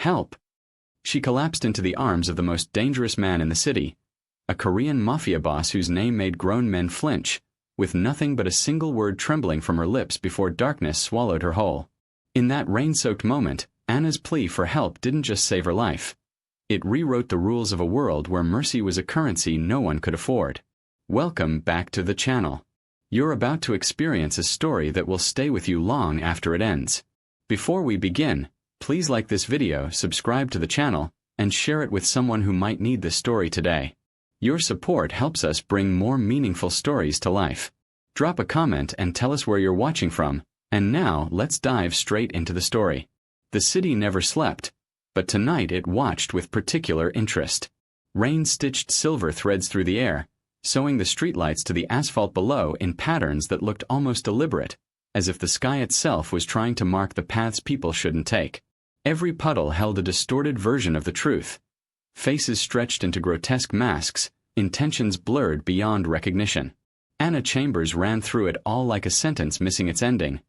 Help! She collapsed into the arms of the most dangerous man in the city, a Korean Mafia boss whose name made grown men flinch, with nothing but a single word trembling from her lips before darkness swallowed her whole. In that rain-soaked moment, Anna's plea for help didn't just save her life. It rewrote the rules of a world where mercy was a currency no one could afford. Welcome back to the channel. You're about to experience a story that will stay with you long after it ends. Before we begin, please like this video, subscribe to the channel, and share it with someone who might need this story today. Your support helps us bring more meaningful stories to life. Drop a comment and tell us where you're watching from, and now let's dive straight into the story. The city never slept, but tonight it watched with particular interest. Rain stitched silver threads through the air, sewing the streetlights to the asphalt below in patterns that looked almost deliberate, as if the sky itself was trying to mark the paths people shouldn't take. Every puddle held a distorted version of the truth. Faces stretched into grotesque masks, intentions blurred beyond recognition. Anna Chambers ran through it all like a sentence missing its ending,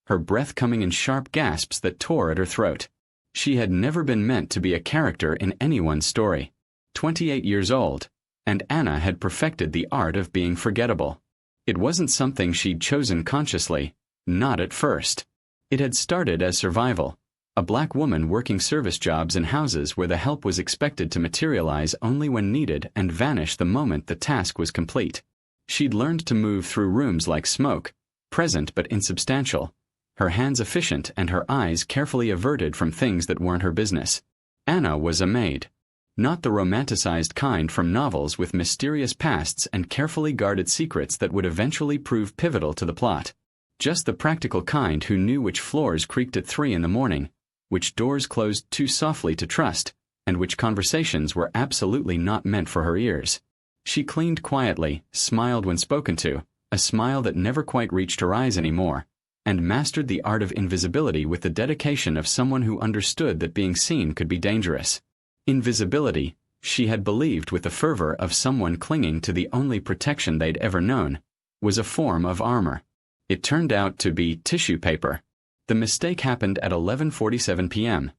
her breath coming in sharp gasps that tore at her throat. She had never been meant to be a character in anyone's story. 28 years old, and Anna had perfected the art of being forgettable. It wasn't something she'd chosen consciously, not at first. It had started as survival, a black woman working service jobs in houses where the help was expected to materialize only when needed and vanish the moment the task was complete. She'd learned to move through rooms like smoke, present but insubstantial, her hands efficient and her eyes carefully averted from things that weren't her business. Anna was a maid. Not the romanticized kind from novels with mysterious pasts and carefully guarded secrets that would eventually prove pivotal to the plot. Just the practical kind who knew which floors creaked at 3 in the morning, which doors closed too softly to trust, and which conversations were absolutely not meant for her ears. She cleaned quietly, smiled when spoken to, a smile that never quite reached her eyes anymore, and mastered the art of invisibility with the dedication of someone who understood that being seen could be dangerous. Invisibility, she had believed with the fervor of someone clinging to the only protection they'd ever known, was a form of armor. It turned out to be tissue paper. The mistake happened at 11:47 p.m.,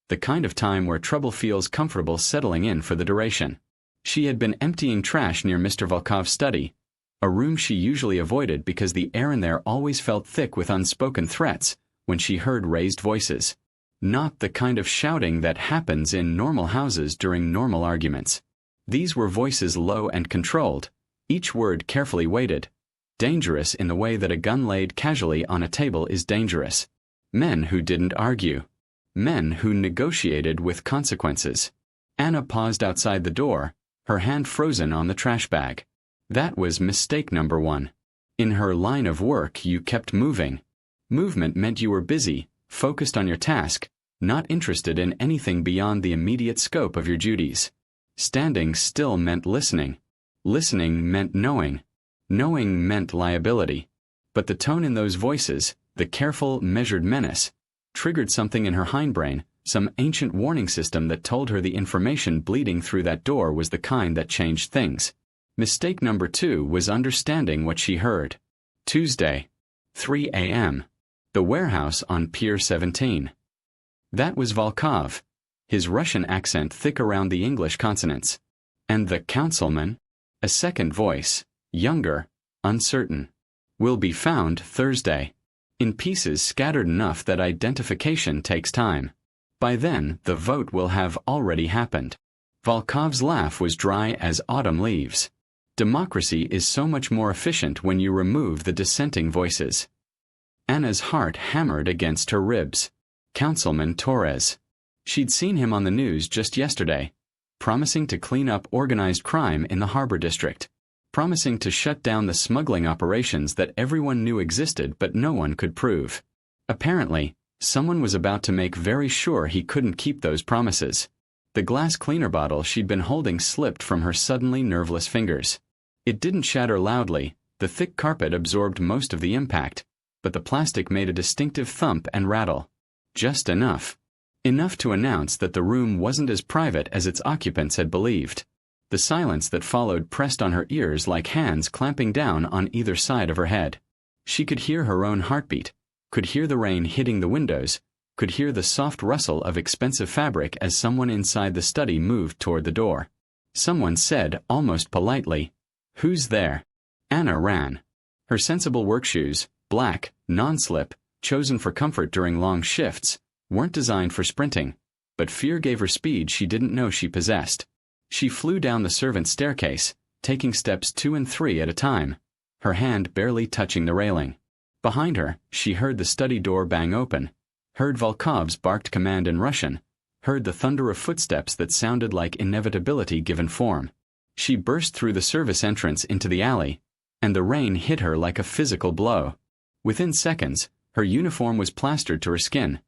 the kind of time where trouble feels comfortable settling in for the duration. She had been emptying trash near Mr. Volkov's study, a room she usually avoided because the air in there always felt thick with unspoken threats, when she heard raised voices. Not the kind of shouting that happens in normal houses during normal arguments. These were voices low and controlled, each word carefully weighted. Dangerous in the way that a gun laid casually on a table is dangerous. Men who didn't argue. Men who negotiated with consequences. Anna paused outside the door, her hand frozen on the trash bag. That was mistake number 1. In her line of work, you kept moving. Movement meant you were busy, focused on your task, not interested in anything beyond the immediate scope of your duties. Standing still meant listening. Listening meant knowing. Knowing meant liability. But the tone in those voices, the careful, measured menace, triggered something in her hindbrain, some ancient warning system that told her the information bleeding through that door was the kind that changed things. Mistake number 2 was understanding what she heard. Tuesday, 3 a.m. The warehouse on Pier 17. That was Volkov, his Russian accent thick around the English consonants. And the councilman? A second voice, younger, uncertain. Will be found Thursday. In pieces scattered enough that identification takes time. By then, the vote will have already happened. Volkov's laugh was dry as autumn leaves. Democracy is so much more efficient when you remove the dissenting voices. Anna's heart hammered against her ribs. Councilman Torres. She'd seen him on the news just yesterday, promising to clean up organized crime in the harbor district, promising to shut down the smuggling operations that everyone knew existed but no one could prove. Apparently, someone was about to make very sure he couldn't keep those promises. The glass cleaner bottle she'd been holding slipped from her suddenly nerveless fingers. It didn't shatter loudly, the thick carpet absorbed most of the impact, but the plastic made a distinctive thump and rattle. Just enough. Enough to announce that the room wasn't as private as its occupants had believed. The silence that followed pressed on her ears like hands clamping down on either side of her head. She could hear her own heartbeat, could hear the rain hitting the windows, could hear the soft rustle of expensive fabric as someone inside the study moved toward the door. Someone said, almost politely, "Who's there?" Anna ran. Her sensible work shoes, black, non-slip, chosen for comfort during long shifts, weren't designed for sprinting, but fear gave her speed she didn't know she possessed. She flew down the servants' staircase, taking steps 2 and 3 at a time, her hand barely touching the railing. Behind her, she heard the study door bang open, heard Volkov's barked command in Russian, heard the thunder of footsteps that sounded like inevitability given form. She burst through the service entrance into the alley, and the rain hit her like a physical blow. Within seconds, her uniform was plastered to her skin,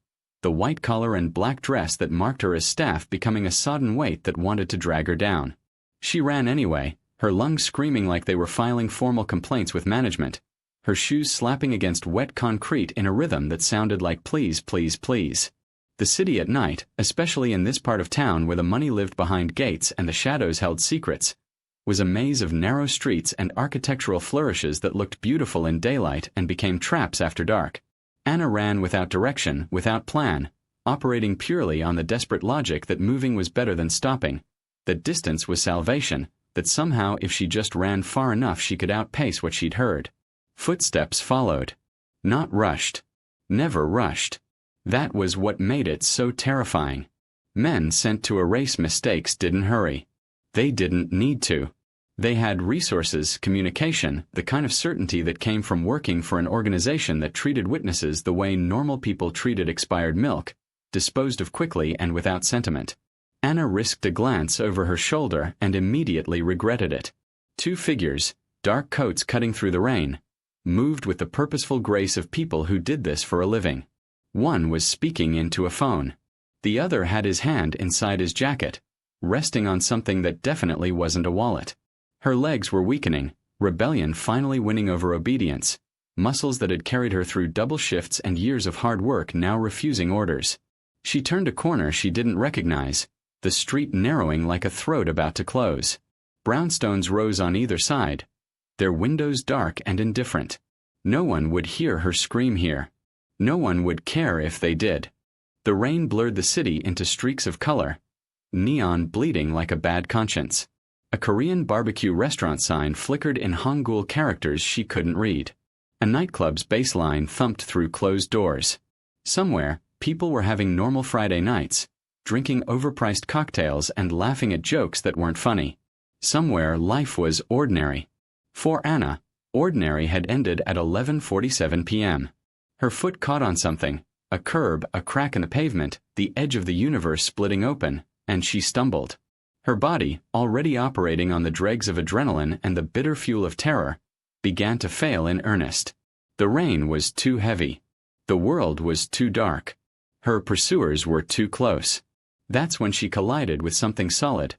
the white collar and black dress that marked her as staff becoming a sodden weight that wanted to drag her down. She ran anyway, her lungs screaming like they were filing formal complaints with management, her shoes slapping against wet concrete in a rhythm that sounded like please, please, please. The city at night, especially in this part of town where the money lived behind gates and the shadows held secrets, was a maze of narrow streets and architectural flourishes that looked beautiful in daylight and became traps after dark. Anna ran without direction, without plan, operating purely on the desperate logic that moving was better than stopping, that distance was salvation, that somehow if she just ran far enough she could outpace what she'd heard. Footsteps followed. Not rushed. Never rushed. That was what made it so terrifying. Men sent to erase mistakes didn't hurry. They didn't need to. They had resources, communication, the kind of certainty that came from working for an organization that treated witnesses the way normal people treated expired milk, disposed of quickly and without sentiment. Anna risked a glance over her shoulder and immediately regretted it. 2 figures, dark coats cutting through the rain, moved with the purposeful grace of people who did this for a living. One was speaking into a phone. The other had his hand inside his jacket, resting on something that definitely wasn't a wallet. Her legs were weakening, rebellion finally winning over obedience, muscles that had carried her through double shifts and years of hard work now refusing orders. She turned a corner she didn't recognize, the street narrowing like a throat about to close. Brownstones rose on either side, their windows dark and indifferent. No one would hear her scream here. No one would care if they did. The rain blurred the city into streaks of color, neon bleeding like a bad conscience. A Korean barbecue restaurant sign flickered in Hangul characters she couldn't read. A nightclub's bass line thumped through closed doors. Somewhere, people were having normal Friday nights, drinking overpriced cocktails and laughing at jokes that weren't funny. Somewhere, life was ordinary. For Anna, ordinary had ended at 11:47 p.m. Her foot caught on something, a curb, a crack in the pavement, the edge of the universe splitting open, and she stumbled. Her body, already operating on the dregs of adrenaline and the bitter fuel of terror, began to fail in earnest. The rain was too heavy. The world was too dark. Her pursuers were too close. That's when she collided with something solid,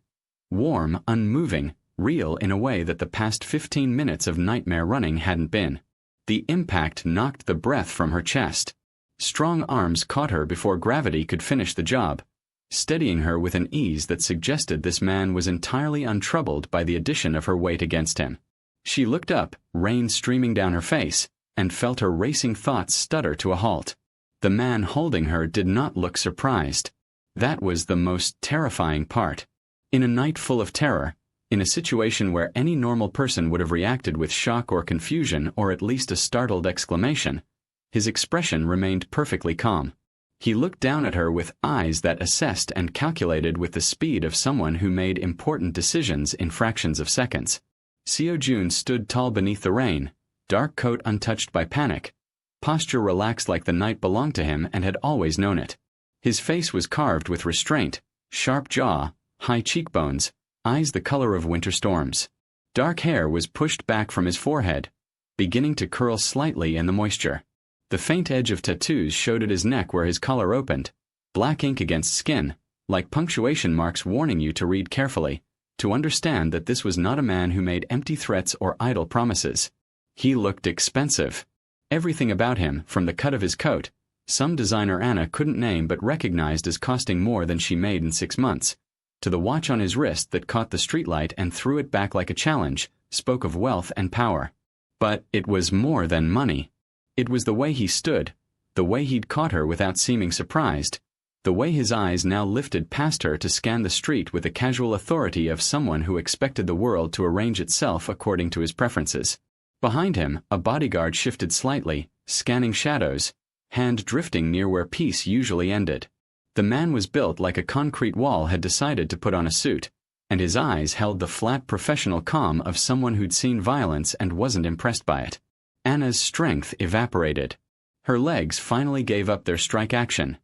warm, unmoving, real in a way that the past 15 minutes of nightmare running hadn't been. The impact knocked the breath from her chest. Strong arms caught her before gravity could finish the job, steadying her with an ease that suggested this man was entirely untroubled by the addition of her weight against him. She looked up, rain streaming down her face, and felt her racing thoughts stutter to a halt. The man holding her did not look surprised. That was the most terrifying part. In a night full of terror, in a situation where any normal person would have reacted with shock or confusion or at least a startled exclamation, his expression remained perfectly calm. He looked down at her with eyes that assessed and calculated with the speed of someone who made important decisions in fractions of seconds. Seo Jun stood tall beneath the rain, dark coat untouched by panic, posture relaxed like the night belonged to him and had always known it. His face was carved with restraint, sharp jaw, high cheekbones, eyes the color of winter storms. Dark hair was pushed back from his forehead, beginning to curl slightly in the moisture. The faint edge of tattoos showed at his neck where his collar opened, black ink against skin, like punctuation marks warning you to read carefully, to understand that this was not a man who made empty threats or idle promises. He looked expensive. Everything about him, from the cut of his coat, some designer Anna couldn't name but recognized as costing more than she made in 6 months, to the watch on his wrist that caught the streetlight and threw it back like a challenge, spoke of wealth and power. But it was more than money. It was the way he stood, The way he'd caught her without seeming surprised. The way his eyes now lifted past her to scan the street with the casual authority of someone who expected the world to arrange itself according to his preferences. Behind him, a bodyguard shifted slightly, scanning shadows, hand drifting near where peace usually ended. The man was built like a concrete wall had decided to put on a suit, and his eyes held the flat professional calm of someone who'd seen violence and wasn't impressed by it. Anna's strength evaporated. Her legs finally gave up their strike action,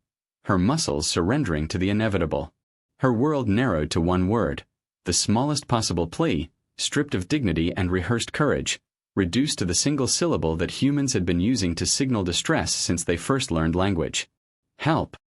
her muscles surrendering to the inevitable. Her world narrowed to one word, the smallest possible plea, stripped of dignity and rehearsed courage, reduced to the single syllable that humans had been using to signal distress since they first learned language. Help!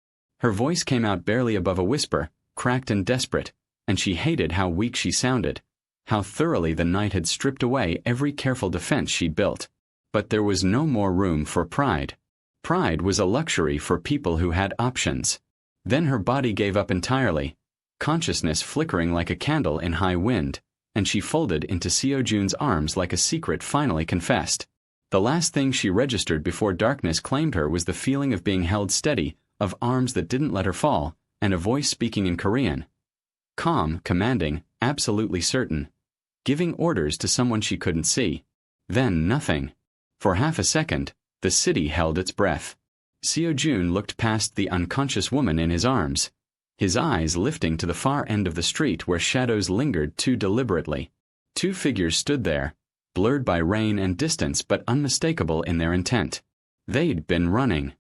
Her voice came out barely above a whisper, cracked and desperate, and she hated how weak she sounded, how thoroughly the night had stripped away every careful defense she'd built. But there was no more room for pride. Pride was a luxury for people who had options. Then her body gave up entirely, consciousness flickering like a candle in high wind, and she folded into Seo Jun's arms like a secret finally confessed. The last thing she registered before darkness claimed her was the feeling of being held steady, of arms that didn't let her fall, and a voice speaking in Korean. Calm, commanding, absolutely certain. Giving orders to someone she couldn't see. Then nothing. For half a second, the city held its breath. Seo Jun looked past the unconscious woman in his arms, his eyes lifting to the far end of the street where shadows lingered too deliberately. Two figures stood there, blurred by rain and distance but unmistakable in their intent. They'd been running.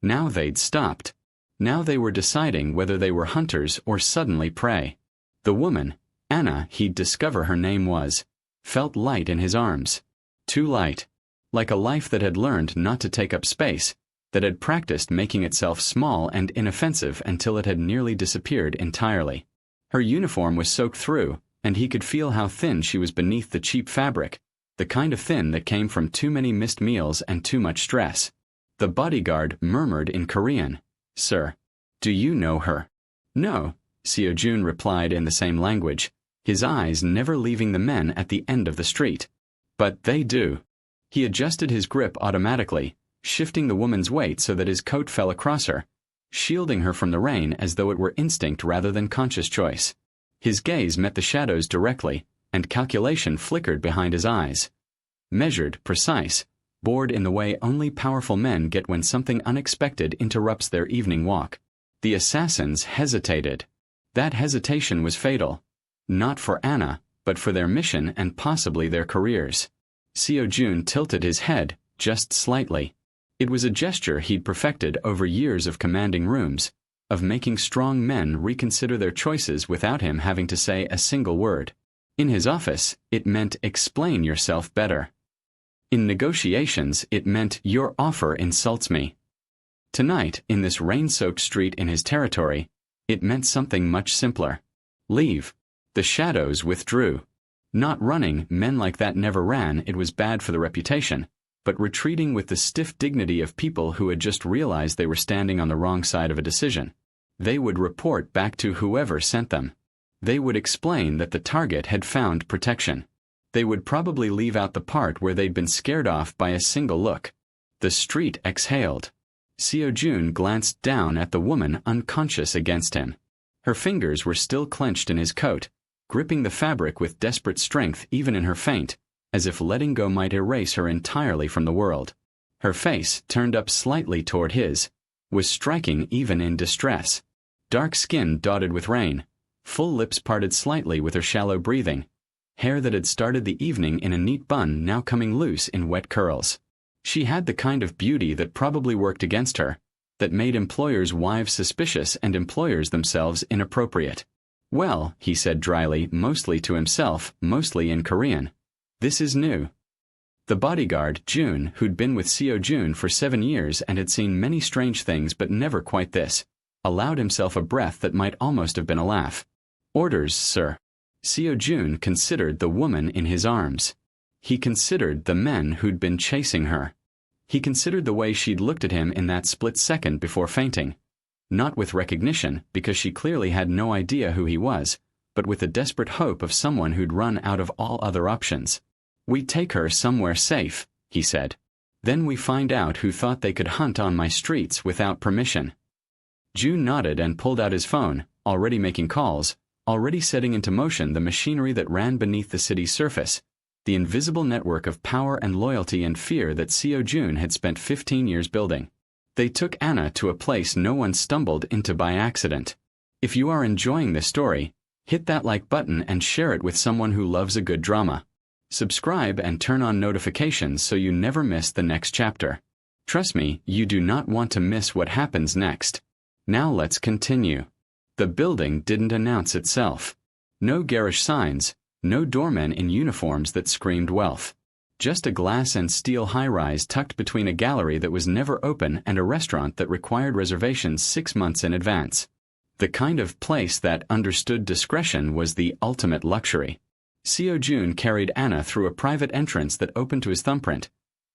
Now they'd stopped. Now they were deciding whether they were hunters or suddenly prey. The woman, Anna, he'd discover her name was, felt light in his arms. Too light. Like a life that had learned not to take up space, that had practiced making itself small and inoffensive until it had nearly disappeared entirely. Her uniform was soaked through, and he could feel how thin she was beneath the cheap fabric, the kind of thin that came from too many missed meals and too much stress. The bodyguard murmured in Korean, "Sir, do you know her?" "No," Seo Jun replied in the same language, his eyes never leaving the men at the end of the street. "But they do." He adjusted his grip automatically, shifting the woman's weight so that his coat fell across her, shielding her from the rain as though it were instinct rather than conscious choice. His gaze met the shadows directly, and calculation flickered behind his eyes. Measured, precise, bored in the way only powerful men get when something unexpected interrupts their evening walk. The assassins hesitated. That hesitation was fatal. Not for Anna, but for their mission and possibly their careers. Seo Jun tilted his head, just slightly. It was a gesture he'd perfected over years of commanding rooms, of making strong men reconsider their choices without him having to say a single word. In his office, it meant explain yourself better. In negotiations, it meant your offer insults me. Tonight, in this rain-soaked street in his territory, it meant something much simpler. Leave. The shadows withdrew. Not running, men like that never ran, it was bad for the reputation, but retreating with the stiff dignity of people who had just realized they were standing on the wrong side of a decision. They would report back to whoever sent them. They would explain that the target had found protection. They would probably leave out the part where they'd been scared off by a single look. The street exhaled. Seo Jun glanced down at the woman unconscious against him. Her fingers were still clenched in his coat, gripping the fabric with desperate strength even in her faint, as if letting go might erase her entirely from the world. Her face, turned up slightly toward his, was striking even in distress. Dark skin dotted with rain, full lips parted slightly with her shallow breathing, hair that had started the evening in a neat bun now coming loose in wet curls. She had the kind of beauty that probably worked against her, that made employers' wives suspicious and employers themselves inappropriate. "Well," he said dryly, mostly to himself, mostly in Korean, "this is new." The bodyguard, Jun, who'd been with Seo Jun for 7 years and had seen many strange things but never quite this, allowed himself a breath that might almost have been a laugh. "Orders, sir." Seo Jun considered the woman in his arms. He considered the men who'd been chasing her. He considered the way she'd looked at him in that split second before fainting. Not with recognition, because she clearly had no idea who he was, but with the desperate hope of someone who'd run out of all other options. "We take her somewhere safe," he said. Then we find out who thought they could hunt on my streets without permission. June nodded and pulled out his phone, already making calls, already setting into motion the machinery that ran beneath the city's surface, the invisible network of power and loyalty and fear that Co June had spent 15 years building. They took Anna to a place no one stumbled into by accident. If you are enjoying this story, hit that like button and share it with someone who loves a good drama. Subscribe and turn on notifications so you never miss the next chapter. Trust me, you do not want to miss what happens next. Now let's continue. The building didn't announce itself. No garish signs, no doormen in uniforms that screamed wealth. Just a glass and steel high-rise tucked between a gallery that was never open and a restaurant that required reservations 6 months in advance. The kind of place that understood discretion was the ultimate luxury. Co June carried Anna through a private entrance that opened to his thumbprint,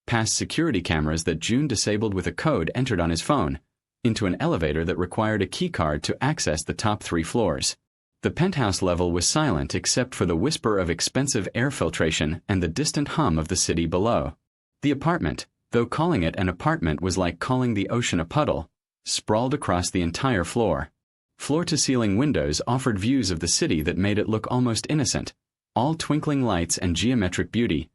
past security cameras that June disabled with a code entered on his phone, into an elevator that required a keycard to access the top 3 floors. The penthouse level was silent except for the whisper of expensive air filtration and the distant hum of the city below. The apartment, though calling it an apartment was like calling the ocean a puddle, sprawled across the entire floor. Floor-to-ceiling windows offered views of the city that made it look almost innocent, all twinkling lights and geometric beauty,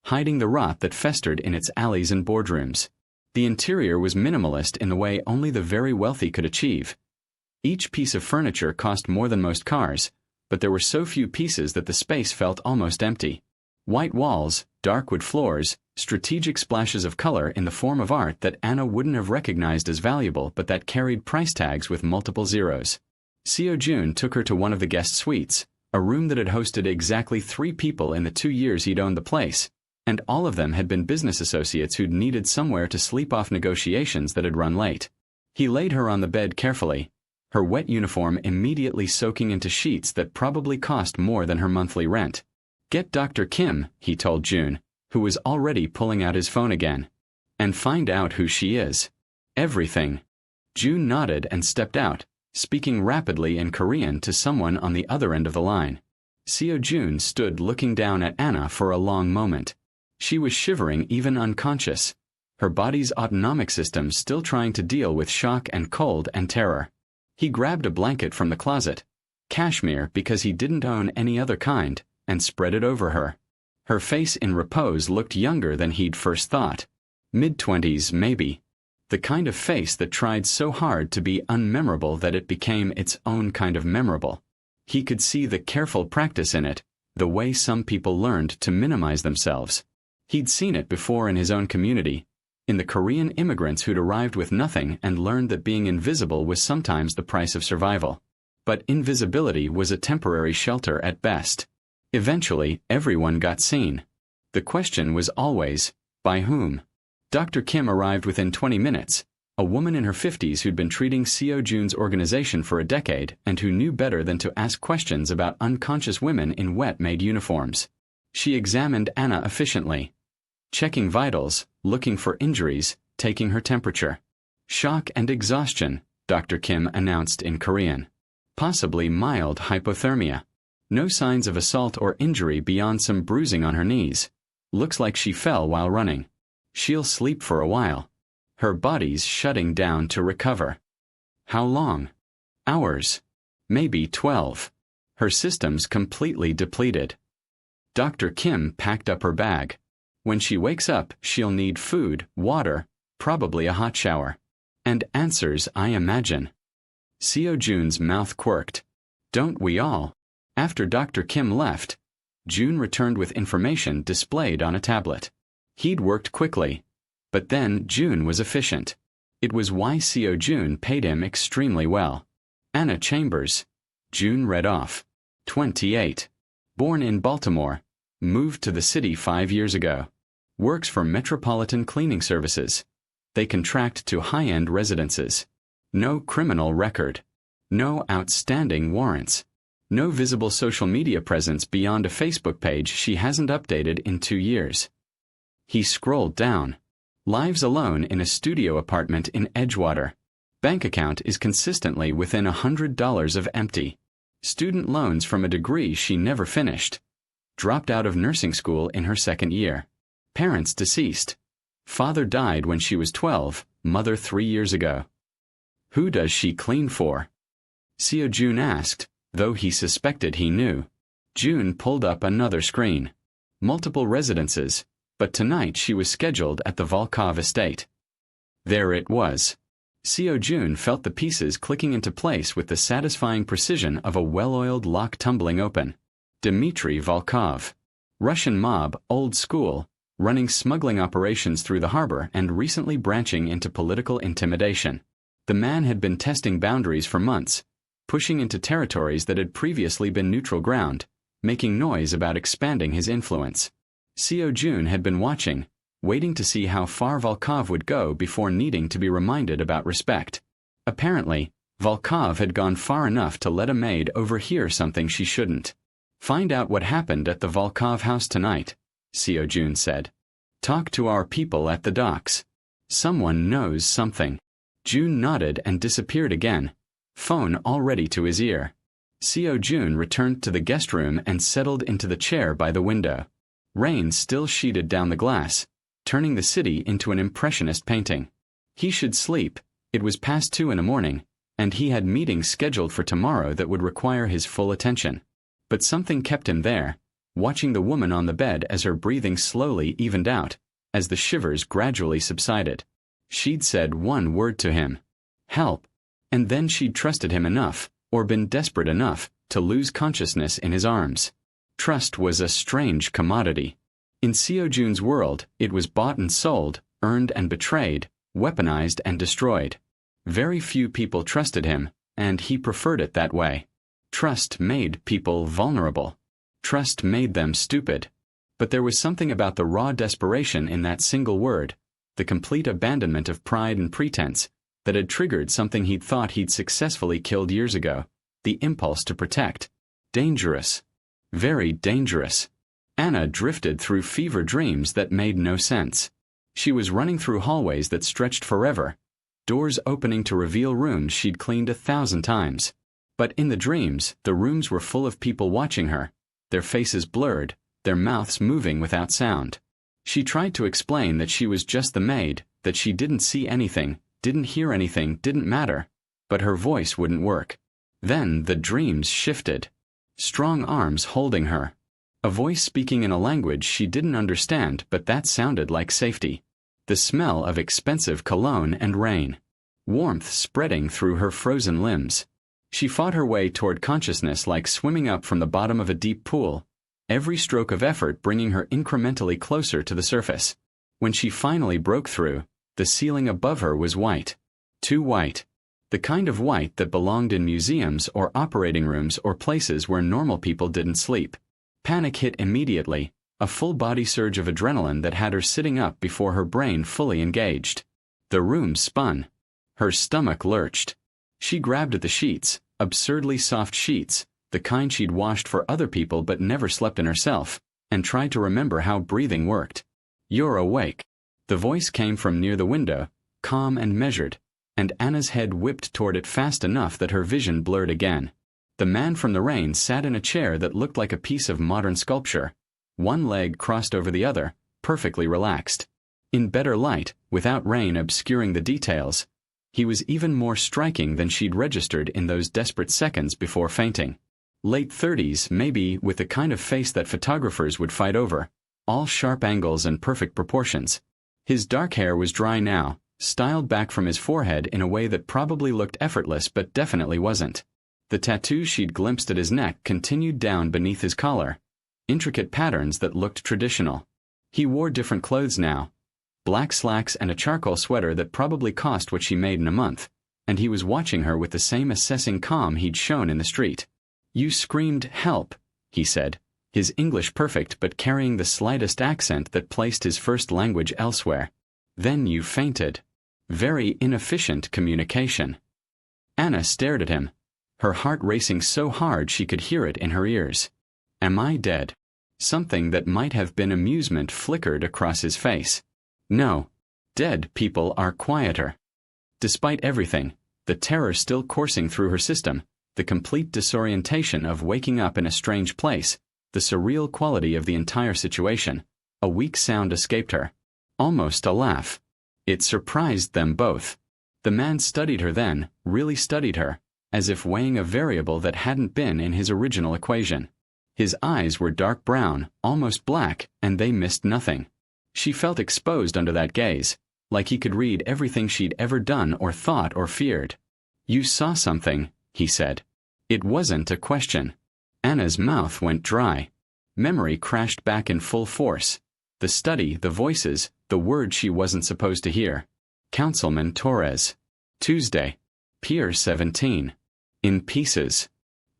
hiding the rot that festered in its alleys and boardrooms. The interior was minimalist in the way only the very wealthy could achieve. Each piece of furniture cost more than most cars, but there were so few pieces that the space felt almost empty. White walls, dark wood floors, strategic splashes of color in the form of art that Anna wouldn't have recognized as valuable but that carried price tags with multiple zeros. Co June took her to one of the guest suites, a room that had hosted exactly 3 people in the 2 years he'd owned the place, and all of them had been business associates who'd needed somewhere to sleep off negotiations that had run late. He laid her on the bed carefully, her wet uniform immediately soaking into sheets that probably cost more than her monthly rent. "Get Dr. Kim," he told June, who was already pulling out his phone again, "and find out who she is. Everything." June nodded and stepped out, speaking rapidly in Korean to someone on the other end of the line. Co June stood looking down at Anna for a long moment. She was shivering, even unconscious, her body's autonomic system still trying to deal with shock and cold and terror. He grabbed a blanket from the closet, cashmere because he didn't own any other kind, and spread it over her. Her face in repose looked younger than he'd first thought. Mid-20s, maybe. The kind of face that tried so hard to be unmemorable that it became its own kind of memorable. He could see the careful practice in it, the way some people learned to minimize themselves. He'd seen it before in his own community, in the Korean immigrants who'd arrived with nothing and learned that being invisible was sometimes the price of survival. But invisibility was a temporary shelter at best. Eventually, everyone got seen. The question was always, by whom? Dr. Kim arrived within 20 minutes, a woman in her 50s who'd been treating Co June's organization for a decade and who knew better than to ask questions about unconscious women in wet-made uniforms. She examined Anna efficiently, checking vitals, looking for injuries, taking her temperature. "Shock and exhaustion," Dr. Kim announced in Korean. "Possibly mild hypothermia. No signs of assault or injury beyond some bruising on her knees. Looks like she fell while running. She'll sleep for a while. Her body's shutting down to recover." How long? Hours. Maybe 12. Her system's completely depleted. Dr. Kim packed up her bag. When she wakes up, she'll need food, water, probably a hot shower. And answers, I imagine. Co June's mouth quirked. Don't we all? After Dr. Kim left, June returned with information displayed on a tablet. He'd worked quickly, but then June was efficient. It was why Co June paid him extremely well. Anna Chambers. June read off. 28. Born in Baltimore. Moved to the city 5 years ago. Works for Metropolitan Cleaning Services. They contract to high-end residences. No criminal record. No outstanding warrants. No visible social media presence beyond a Facebook page she hasn't updated in 2 years. He scrolled down. Lives alone in a studio apartment in Edgewater. Bank account is consistently within $100 of empty. Student loans from a degree she never finished. Dropped out of nursing school in her 2nd year. Parents deceased. Father died when she was 12, mother 3 years ago. Who does she clean for? Seo Jun asked, though he suspected he knew. June pulled up another screen. Multiple residences, but tonight she was scheduled at the Volkov estate. There it was. Seo Jun felt the pieces clicking into place with the satisfying precision of a well-oiled lock tumbling open. Dmitry Volkov. Russian mob, old school, running smuggling operations through the harbor and recently branching into political intimidation. The man had been testing boundaries for months, pushing into territories that had previously been neutral ground, making noise about expanding his influence. Seo Jun had been watching, waiting to see how far Volkov would go before needing to be reminded about respect. Apparently, Volkov had gone far enough to let a maid overhear something she shouldn't. Find out what happened at the Volkov house tonight, Seo Jun said. Talk to our people at the docks. Someone knows something. Jun nodded and disappeared again, phone already to his ear. Seo Jun returned to the guest room and settled into the chair by the window. Rain still sheeted down the glass, turning the city into an impressionist painting. He should sleep. It was past 2 a.m, and he had meetings scheduled for tomorrow that would require his full attention. But something kept him there, watching the woman on the bed as her breathing slowly evened out, as the shivers gradually subsided. She'd said one word to him. Help. And then she'd trusted him enough, or been desperate enough, to lose consciousness in his arms. Trust was a strange commodity. In Seo Jun's world, it was bought and sold, earned and betrayed, weaponized and destroyed. Very few people trusted him, and he preferred it that way. Trust made people vulnerable. Trust made them stupid. But there was something about the raw desperation in that single word, the complete abandonment of pride and pretense, that had triggered something he'd thought he'd successfully killed years ago, the impulse to protect. Dangerous. Very dangerous. Anna drifted through fever dreams that made no sense. She was running through hallways that stretched forever, doors opening to reveal rooms she'd cleaned 1,000 times. But in the dreams, the rooms were full of people watching her, their faces blurred, their mouths moving without sound. She tried to explain that she was just the maid, that she didn't see anything, didn't hear anything, didn't matter, but her voice wouldn't work. Then the dreams shifted. Strong arms holding her. A voice speaking in a language she didn't understand, but that sounded like safety. The smell of expensive cologne and rain. Warmth spreading through her frozen limbs. She fought her way toward consciousness like swimming up from the bottom of a deep pool, every stroke of effort bringing her incrementally closer to the surface. When she finally broke through, the ceiling above her was white. Too white. The kind of white that belonged in museums or operating rooms or places where normal people didn't sleep. Panic hit immediately, a full-body surge of adrenaline that had her sitting up before her brain fully engaged. The room spun. Her stomach lurched. She grabbed at the sheets, absurdly soft sheets, the kind she'd washed for other people but never slept in herself, and tried to remember how breathing worked. You're awake. The voice came from near the window, calm and measured, and Anna's head whipped toward it fast enough that her vision blurred again. The man from the rain sat in a chair that looked like a piece of modern sculpture, one leg crossed over the other, perfectly relaxed. In better light, without rain obscuring the details, he was even more striking than she'd registered in those desperate seconds before fainting. Late 30s, maybe, with the kind of face that photographers would fight over, all sharp angles and perfect proportions. His dark hair was dry now, styled back from his forehead in a way that probably looked effortless but definitely wasn't. The tattoos she'd glimpsed at his neck continued down beneath his collar, intricate patterns that looked traditional. He wore different clothes now, black slacks and a charcoal sweater that probably cost what she made in a month, and he was watching her with the same assessing calm he'd shown in the street. You screamed, "Help," he said, his English perfect but carrying the slightest accent that placed his first language elsewhere. Then you fainted. Very inefficient communication. Anna stared at him, her heart racing so hard she could hear it in her ears. Am I dead? Something that might have been amusement flickered across his face. No. Dead people are quieter. Despite everything, the terror still coursing through her system, the complete disorientation of waking up in a strange place, the surreal quality of the entire situation, a weak sound escaped her. almost a laugh. It surprised them both. The man studied her then, really studied her, as if weighing a variable that hadn't been in his original equation. His eyes were dark brown, almost black, and they missed nothing. She felt exposed under that gaze, like he could read everything she'd ever done or thought or feared. "You saw something," he said. It wasn't a question. Anna's mouth went dry. Memory crashed back in full force. The study, the voices, the words she wasn't supposed to hear. Councilman Torres. Tuesday. Pier 17. In pieces.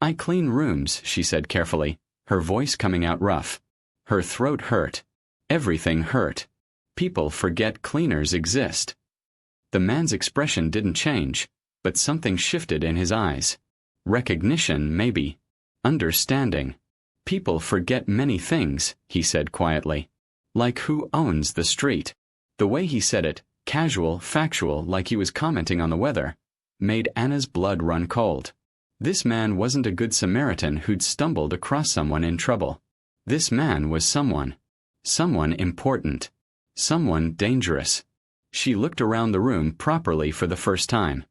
"I clean rooms," she said carefully, her voice coming out rough. Her throat hurt. Everything hurt. People forget cleaners exist. The man's expression didn't change, but something shifted in his eyes. Recognition, maybe. Understanding. "People forget many things," he said quietly. Like who owns the street. The way he said it, casual, factual, like he was commenting on the weather, made Anna's blood run cold. This man wasn't a good Samaritan who'd stumbled across someone in trouble. This man was someone. Someone important. Someone dangerous. She looked around the room properly for the first time.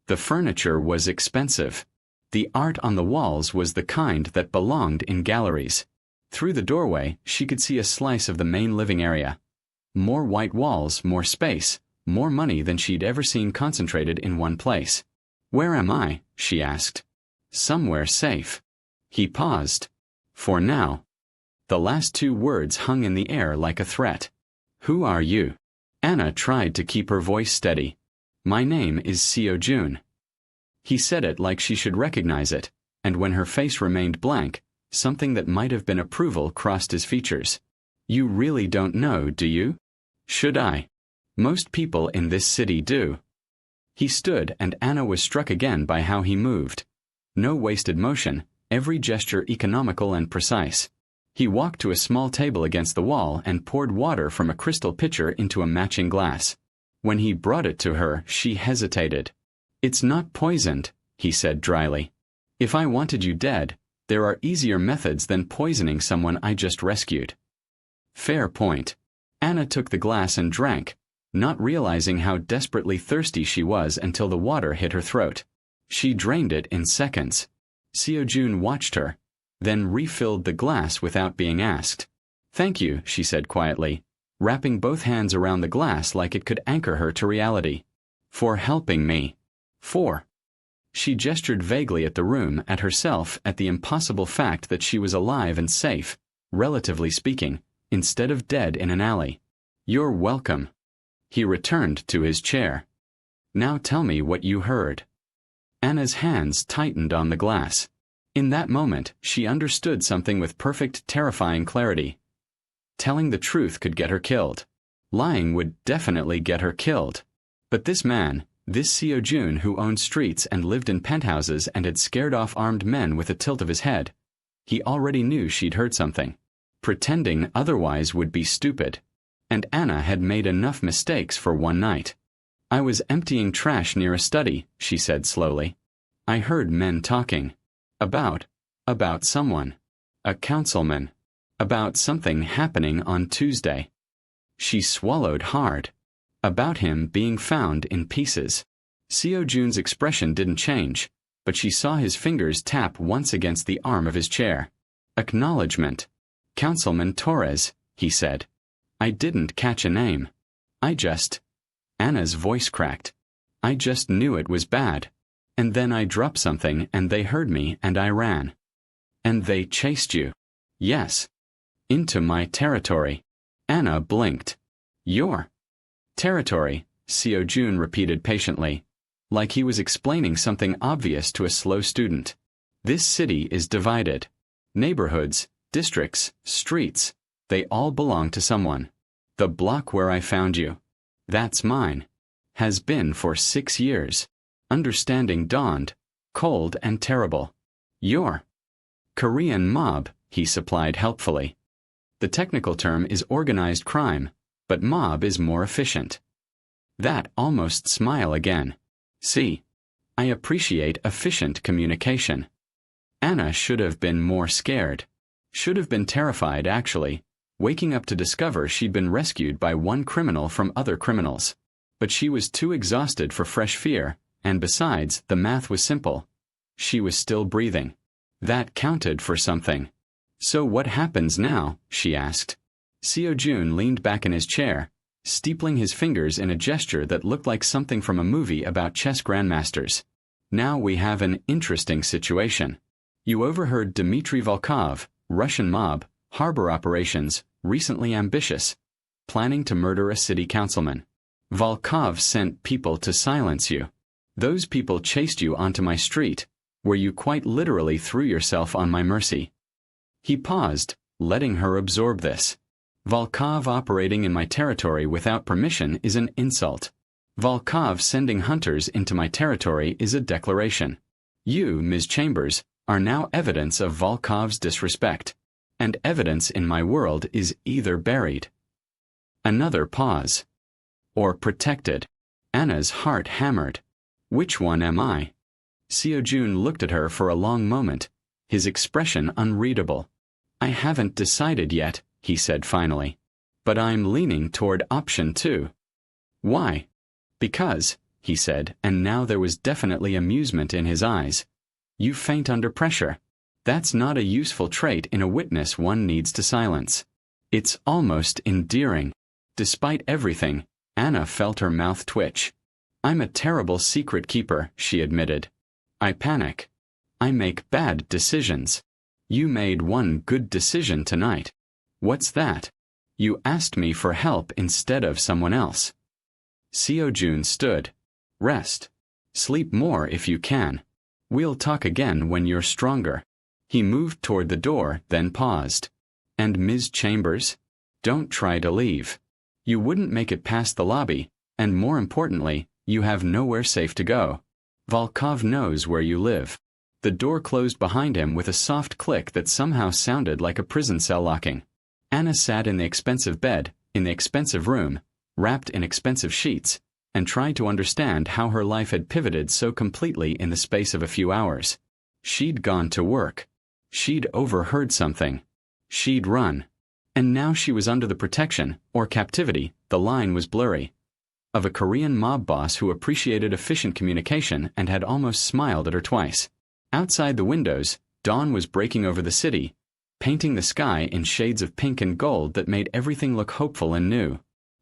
The furniture was expensive. The art on the walls was the kind that belonged in galleries. Through the doorway, she could see a slice of the main living area. More white walls, more space, more money than she'd ever seen concentrated in one place. "Where am I?" she asked. "Somewhere safe." He paused. "For now." The last two words hung in the air like a threat. "Who are you?" Anna tried to keep her voice steady. "My name is Seo Jun." He said it like she should recognize it, and when her face remained blank, something that might have been approval crossed his features. "You really don't know, do you?" "Should I?" "Most people in this city do." He stood, and Anna was struck again by how he moved. No wasted motion, every gesture economical and precise. He walked to a small table against the wall and poured water from a crystal pitcher into a matching glass. When he brought it to her, she hesitated. "It's not poisoned," he said dryly. "If I wanted you dead, there are easier methods than poisoning someone I just rescued." Fair point. Anna took the glass and drank, not realizing how desperately thirsty she was until the water hit her throat. She drained it in seconds. Seo Jun watched her, then refilled the glass without being asked. "Thank you," she said quietly, wrapping both hands around the glass like it could anchor her to reality. "For helping me." "For." She gestured vaguely at the room, at herself, at the impossible fact that she was alive and safe, relatively speaking, instead of dead in an alley. "You're welcome." He returned to his chair. "Now tell me what you heard." Anna's hands tightened on the glass. In that moment, she understood something with perfect, terrifying clarity. Telling the truth could get her killed. Lying would definitely get her killed. But this man, this Seo Jun who owned streets and lived in penthouses and had scared off armed men with a tilt of his head, he already knew she'd heard something. Pretending otherwise would be stupid. And Anna had made enough mistakes for one night. "I was emptying trash near a study," she said slowly. "I heard men talking. About someone. A councilman. About something happening on Tuesday." She swallowed hard. About him being found in pieces. Seo Jun's expression didn't change, but she saw his fingers tap once against the arm of his chair. Acknowledgement. "Councilman Torres," he said. "I didn't catch a name. Anna's voice cracked. "I just knew it was bad. And then I dropped something and they heard me and I ran." "And they chased you?" "Yes." "Into my territory." Anna blinked. "Your territory," Seo Jun repeated patiently, like he was explaining something obvious to a slow student. "This city is divided. Neighborhoods, districts, streets, they all belong to someone. The block where I found you, that's mine. Has been for 6 years. Understanding dawned, cold and terrible. Your Korean mob," he supplied helpfully. "The technical term is organized crime, but mob is more efficient." That almost smile again. "See, I appreciate efficient communication." Anna should have been more scared. Should have been terrified, actually. waking up to discover she'd been rescued by one criminal from other criminals. But she was too exhausted for fresh fear, and besides, the math was simple. She was still breathing. That counted for something. "So what happens now?" she asked. Seo-jun leaned back in his chair, steepling his fingers in a gesture that looked like something from a movie about chess grandmasters. "Now we have an interesting situation. You overheard Dmitry Volkov, Russian mob, harbor operations, recently ambitious, planning to murder a city councilman. Volkov sent people to silence you. Those people chased you onto my street, where you quite literally threw yourself on my mercy." He paused, letting her absorb this. "Volkov operating in my territory without permission is an insult. Volkov sending hunters into my territory is a declaration. You, Ms. Chambers, are now evidence of Volkov's disrespect. And evidence in my world is either buried." Another pause. "Or protected." Anna's heart hammered. "Which one am I?" Seo-jun looked at her for a long moment, his expression unreadable. "I haven't decided yet," he said finally. "But I'm leaning toward option 2. "Why?" "Because," he said, and now there was definitely amusement in his eyes, "you faint under pressure. That's not a useful trait in a witness one needs to silence. It's almost endearing." Despite everything, Anna felt her mouth twitch. "I'm a terrible secret keeper," she admitted. "I panic. I make bad decisions. You made one good decision tonight." "What's that?" "You asked me for help instead of someone else." Seo-jun stood. "Rest. Sleep more if you can. We'll talk again when you're stronger." He moved toward the door, then paused. "And Ms. Chambers? Don't try to leave. You wouldn't make it past the lobby, and more importantly, you have nowhere safe to go. Volkov knows where you live." The door closed behind him with a soft click that somehow sounded like a prison cell locking. Anna sat in the expensive bed, in the expensive room, wrapped in expensive sheets, and tried to understand how her life had pivoted so completely in the space of a few hours. She'd gone to work. She'd overheard something. She'd run. And now she was under the protection, or captivity, the line was blurry, of a Korean mob boss who appreciated efficient communication and had almost smiled at her twice. Outside the windows, dawn was breaking over the city, painting the sky in shades of pink and gold that made everything look hopeful and new.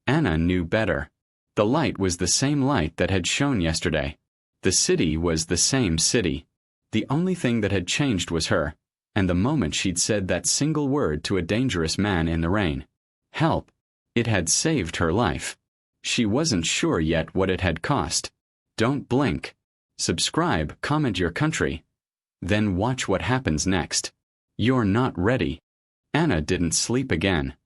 Anna knew better. The light was the same light that had shone yesterday. The city was the same city. The only thing that had changed was her, and the moment she'd said that single word to a dangerous man in the rain. Help. It had saved her life. She wasn't sure yet what it had cost. Don't blink. Subscribe, comment your country. Then watch what happens next. You're not ready. Anna didn't sleep again.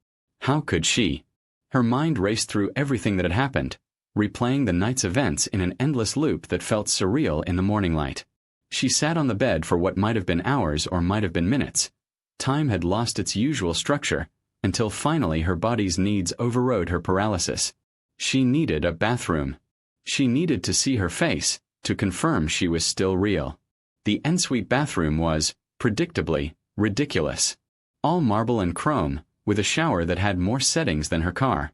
How could she? Her mind raced through everything that had happened, replaying the night's events in an endless loop that felt surreal in the morning light. She sat on the bed for what might have been hours or might have been minutes. Time had lost its usual structure, until finally her body's needs overrode her paralysis. She needed a bathroom. She needed to see her face, to confirm she was still real. The ensuite bathroom was, predictably, ridiculous. All marble and chrome, with a shower that had more settings than her car.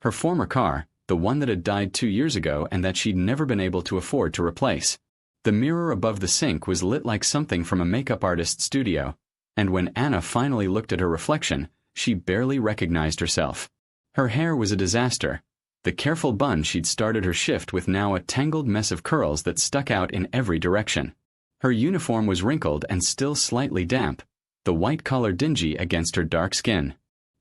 Her former car, the one that had died 2 years ago and that she'd never been able to afford to replace. The mirror above the sink was lit like something from a makeup artist's studio, and when Anna finally looked at her reflection, she barely recognized herself. Her hair was a disaster. The careful bun she'd started her shift with now a tangled mess of curls that stuck out in every direction. Her uniform was wrinkled and still slightly damp, the white collar dingy against her dark skin.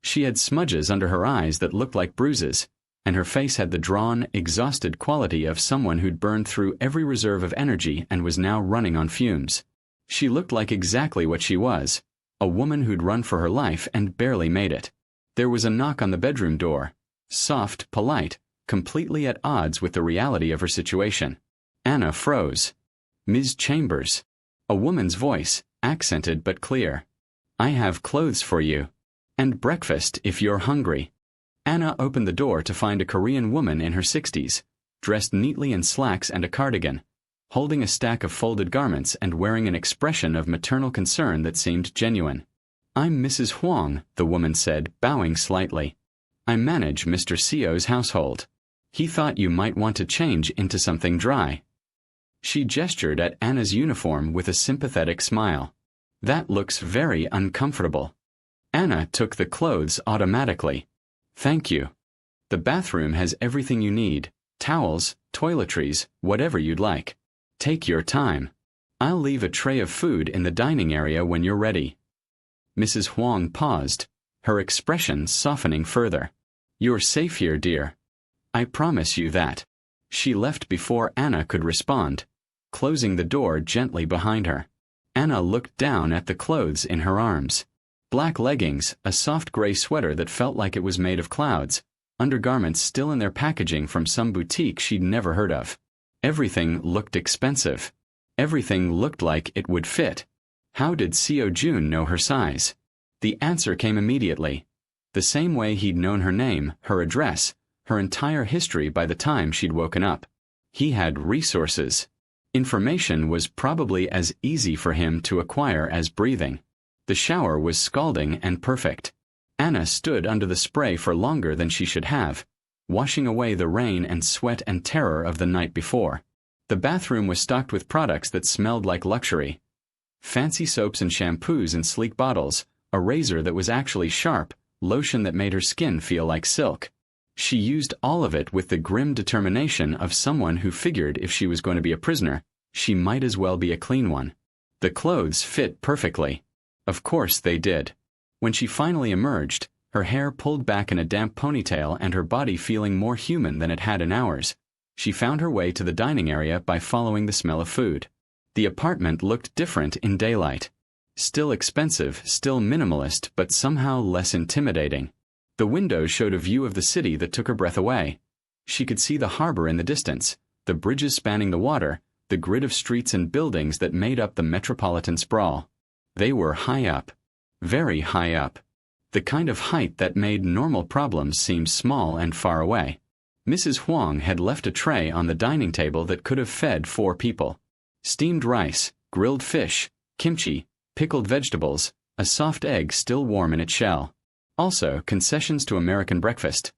She had smudges under her eyes that looked like bruises, and her face had the drawn, exhausted quality of someone who'd burned through every reserve of energy and was now running on fumes. She looked like exactly what she was, a woman who'd run for her life and barely made it. There was a knock on the bedroom door, soft, polite, completely at odds with the reality of her situation. Anna froze. "Ms. Chambers." A woman's voice, accented but clear. "I have clothes for you. And breakfast if you're hungry." Anna opened the door to find a Korean woman in her 60s, dressed neatly in slacks and a cardigan, holding a stack of folded garments and wearing an expression of maternal concern that seemed genuine. I'm Mrs. Huang, the woman said, bowing slightly. I manage Mr. Sio's household. He thought you might want to change into something dry. She gestured at Anna's uniform with a sympathetic smile. That looks very uncomfortable. Anna took the clothes automatically. Thank you. The bathroom has everything you need, towels, toiletries, whatever you'd like. Take your time. I'll leave a tray of food in the dining area when you're ready. Mrs. Huang paused, her expression softening further. You're safe here, dear. I promise you that. She left before Anna could respond, closing the door gently behind her. Anna looked down at the clothes in her arms. Black leggings, a soft gray sweater that felt like it was made of clouds, undergarments still in their packaging from some boutique she'd never heard of. Everything looked expensive. Everything looked like it would fit. How did Seo Jun know her size? The answer came immediately. The same way he'd known her name, her address, her entire history by the time she'd woken up. He had resources. Information was probably as easy for him to acquire as breathing. The shower was scalding and perfect. Anna stood under the spray for longer than she should have, washing away the rain and sweat and terror of the night before. The bathroom was stocked with products that smelled like luxury. Fancy soaps and shampoos in sleek bottles, a razor that was actually sharp, lotion that made her skin feel like silk. She used all of it with the grim determination of someone who figured if she was going to be a prisoner, she might as well be a clean one. The clothes fit perfectly. Of course they did. When she finally emerged, her hair pulled back in a damp ponytail and her body feeling more human than it had in hours, she found her way to the dining area by following the smell of food. The apartment looked different in daylight. Still expensive, still minimalist, but somehow less intimidating. The windows showed a view of the city that took her breath away. She could see the harbor in the distance, the bridges spanning the water, the grid of streets and buildings that made up the metropolitan sprawl. They were high up. Very high up. The kind of height that made normal problems seem small and far away. Mrs. Huang had left a tray on the dining table that could have fed 4 people. Steamed rice, grilled fish, kimchi, pickled vegetables, a soft egg still warm in its shell. Also, concessions to American breakfast.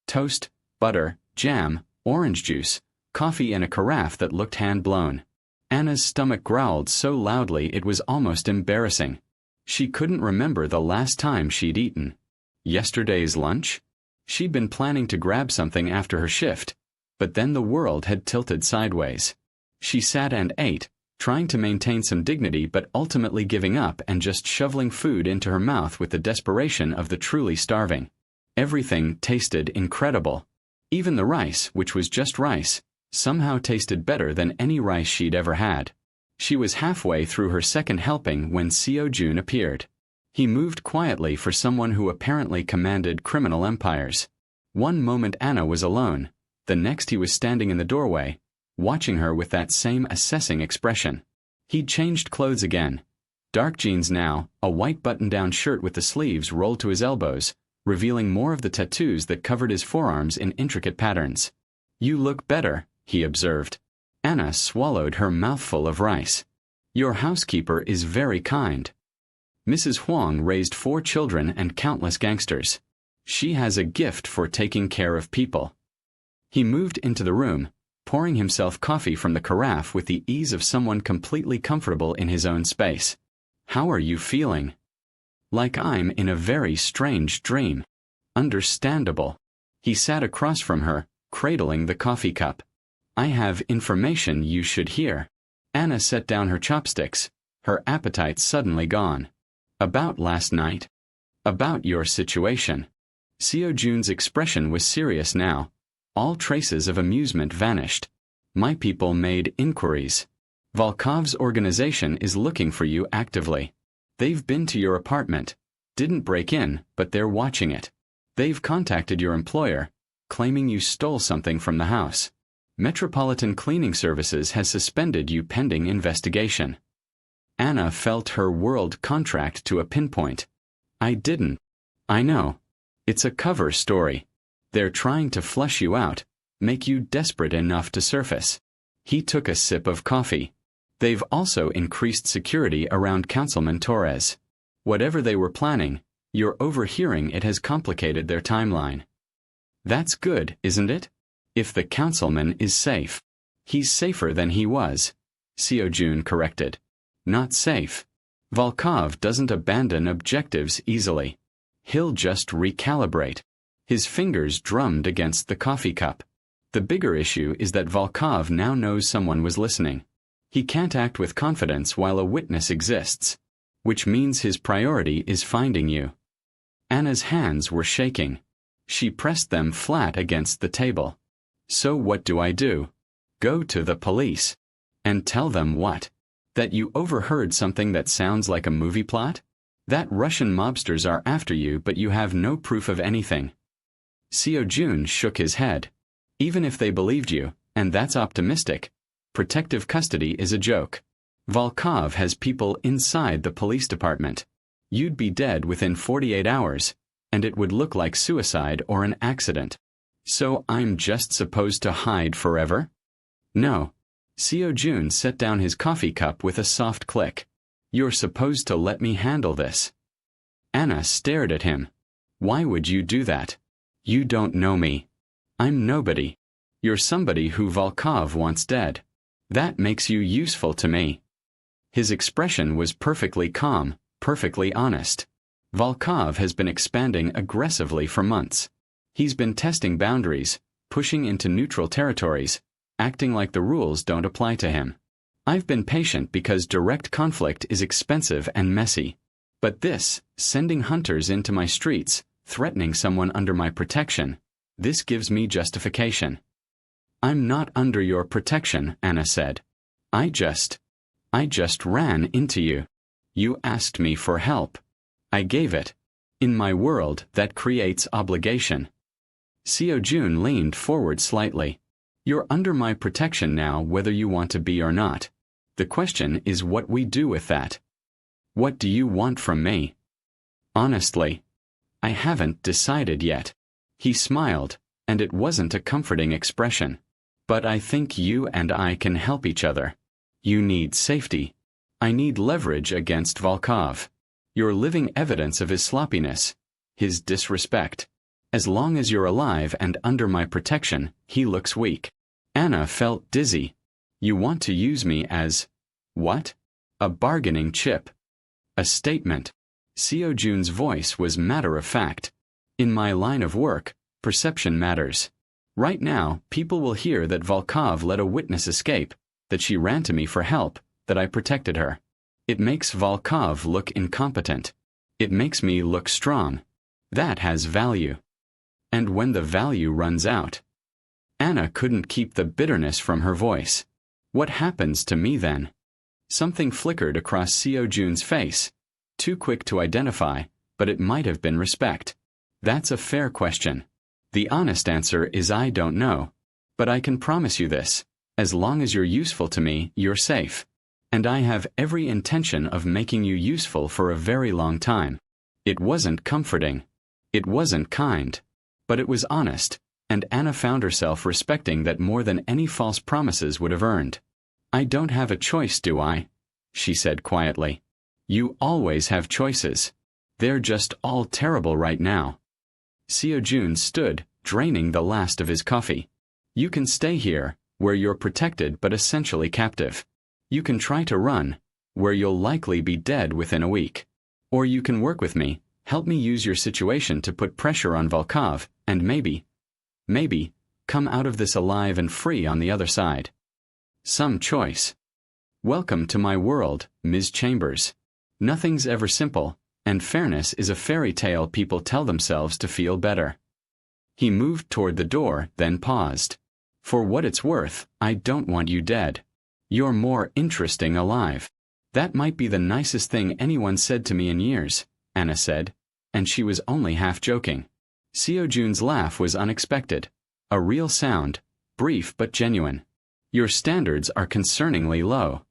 Toast, butter, jam, orange juice, coffee in a carafe that looked hand-blown. Anna's stomach growled so loudly it was almost embarrassing. She couldn't remember the last time she'd eaten. Yesterday's lunch? She'd been planning to grab something after her shift, but then the world had tilted sideways. She sat and ate, trying to maintain some dignity but ultimately giving up and just shoveling food into her mouth with the desperation of the truly starving. Everything tasted incredible. Even the rice, which was just rice, somehow tasted better than any rice she'd ever had. She was halfway through her second helping when Seo Jun appeared. He moved quietly for someone who apparently commanded criminal empires. One moment Anna was alone, the next he was standing in the doorway, watching her with that same assessing expression. He'd changed clothes again. Dark jeans now, a white button-down shirt with the sleeves rolled to his elbows, revealing more of the tattoos that covered his forearms in intricate patterns. You look better, he observed. Anna swallowed her mouthful of rice. Your housekeeper is very kind. Mrs. Huang raised 4 children and countless gangsters. She has a gift for taking care of people. He moved into the room, pouring himself coffee from the carafe with the ease of someone completely comfortable in his own space. How are you feeling? Like I'm in a very strange dream. Understandable. He sat across from her, cradling the coffee cup. I have information you should hear. Anna set down her chopsticks, her appetite suddenly gone. About last night. About your situation. Seo Jun's expression was serious now. All traces of amusement vanished. My people made inquiries. Volkov's organization is looking for you actively. They've been to your apartment. Didn't break in, but they're watching it. They've contacted your employer, claiming you stole something from the house. Metropolitan Cleaning Services has suspended you pending investigation. Anna felt her world contract to a pinpoint. I didn't. I know. It's a cover story. They're trying to flush you out, make you desperate enough to surface. He took a sip of coffee. They've also increased security around Councilman Torres. Whatever they were planning, your overhearing it has complicated their timeline. That's good, isn't it? If the councilman is safe. He's safer than he was, Seo-jun corrected. Not safe. Volkov doesn't abandon objectives easily. He'll just recalibrate. His fingers drummed against the coffee cup. The bigger issue is that Volkov now knows someone was listening. He can't act with confidence while a witness exists, which means his priority is finding you. Anna's hands were shaking. She pressed them flat against the table. So what do I do? Go to the police. And tell them what? That you overheard something that sounds like a movie plot? That Russian mobsters are after you but you have no proof of anything. Seo-jun shook his head. Even if they believed you, and that's optimistic, protective custody is a joke. Volkov has people inside the police department. You'd be dead within 48 hours, and it would look like suicide or an accident. So I'm just supposed to hide forever? No. Seo-jun set down his coffee cup with a soft click. You're supposed to let me handle this. Anna stared at him. Why would you do that? You don't know me. I'm nobody. You're somebody who Volkov wants dead. That makes you useful to me. His expression was perfectly calm, perfectly honest. Volkov has been expanding aggressively for months. He's been testing boundaries, pushing into neutral territories, acting like the rules don't apply to him. I've been patient because direct conflict is expensive and messy. But this, sending hunters into my streets, threatening someone under my protection, this gives me justification. I'm not under your protection, Anna said. I just ran into you. You asked me for help. I gave it. In my world, that creates obligation. Seo-jun leaned forward slightly. You're under my protection now whether you want to be or not. The question is what we do with that. What do you want from me? Honestly, I haven't decided yet. He smiled, and it wasn't a comforting expression. But I think you and I can help each other. You need safety. I need leverage against Volkov. You're living evidence of his sloppiness, his disrespect. As long as you're alive and under my protection, he looks weak. Anna felt dizzy. You want to use me as, what? A bargaining chip. A statement. Seo-jun's voice was matter-of-fact. In my line of work, perception matters. Right now, people will hear that Volkov let a witness escape, that she ran to me for help, that I protected her. It makes Volkov look incompetent. It makes me look strong. That has value. And when the value runs out... Anna couldn't keep the bitterness from her voice. What happens to me then? Something flickered across Seo-jun's face. Too quick to identify, but it might have been respect. That's a fair question. The honest answer is I don't know. But I can promise you this. As long as you're useful to me, you're safe. And I have every intention of making you useful for a very long time. It wasn't comforting. It wasn't kind. But it was honest, and Anna found herself respecting that more than any false promises would have earned. I don't have a choice, do I? She said quietly. You always have choices. They're just all terrible right now. Seo-jun stood, draining the last of his coffee. You can stay here, where you're protected but essentially captive. You can try to run, where you'll likely be dead within a week. Or you can work with me, help me use your situation to put pressure on Volkov, and maybe, come out of this alive and free on the other side. Some choice. Welcome to my world, Ms. Chambers. Nothing's ever simple, and fairness is a fairy tale people tell themselves to feel better. He moved toward the door, then paused. For what it's worth, I don't want you dead. You're more interesting alive. That might be the nicest thing anyone said to me in years, Anna said, and she was only half joking. Seo-jun's laugh was unexpected. A real sound, brief but genuine. Your standards are concerningly low.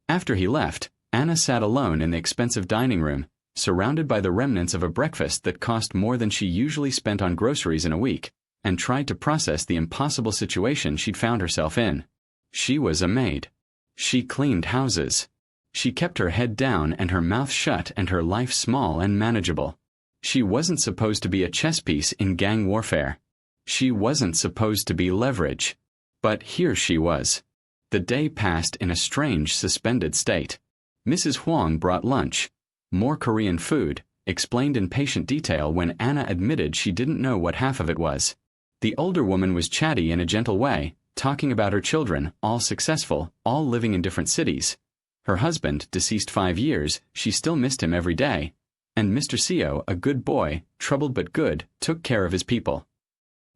After he left, Anna sat alone in the expensive dining room, surrounded by the remnants of a breakfast that cost more than she usually spent on groceries in a week, and tried to process the impossible situation she'd found herself in. She was a maid. She cleaned houses. She kept her head down and her mouth shut and her life small and manageable. She wasn't supposed to be a chess piece in gang warfare. She wasn't supposed to be leverage. But here she was. The day passed in a strange, suspended state. Mrs. Huang brought lunch. More Korean food, explained in patient detail when Anna admitted she didn't know what half of it was. The older woman was chatty in a gentle way, talking about her children, all successful, all living in different cities. Her husband, deceased 5 years, she still missed him every day. And Mr. Seo, a good boy, troubled but good, took care of his people.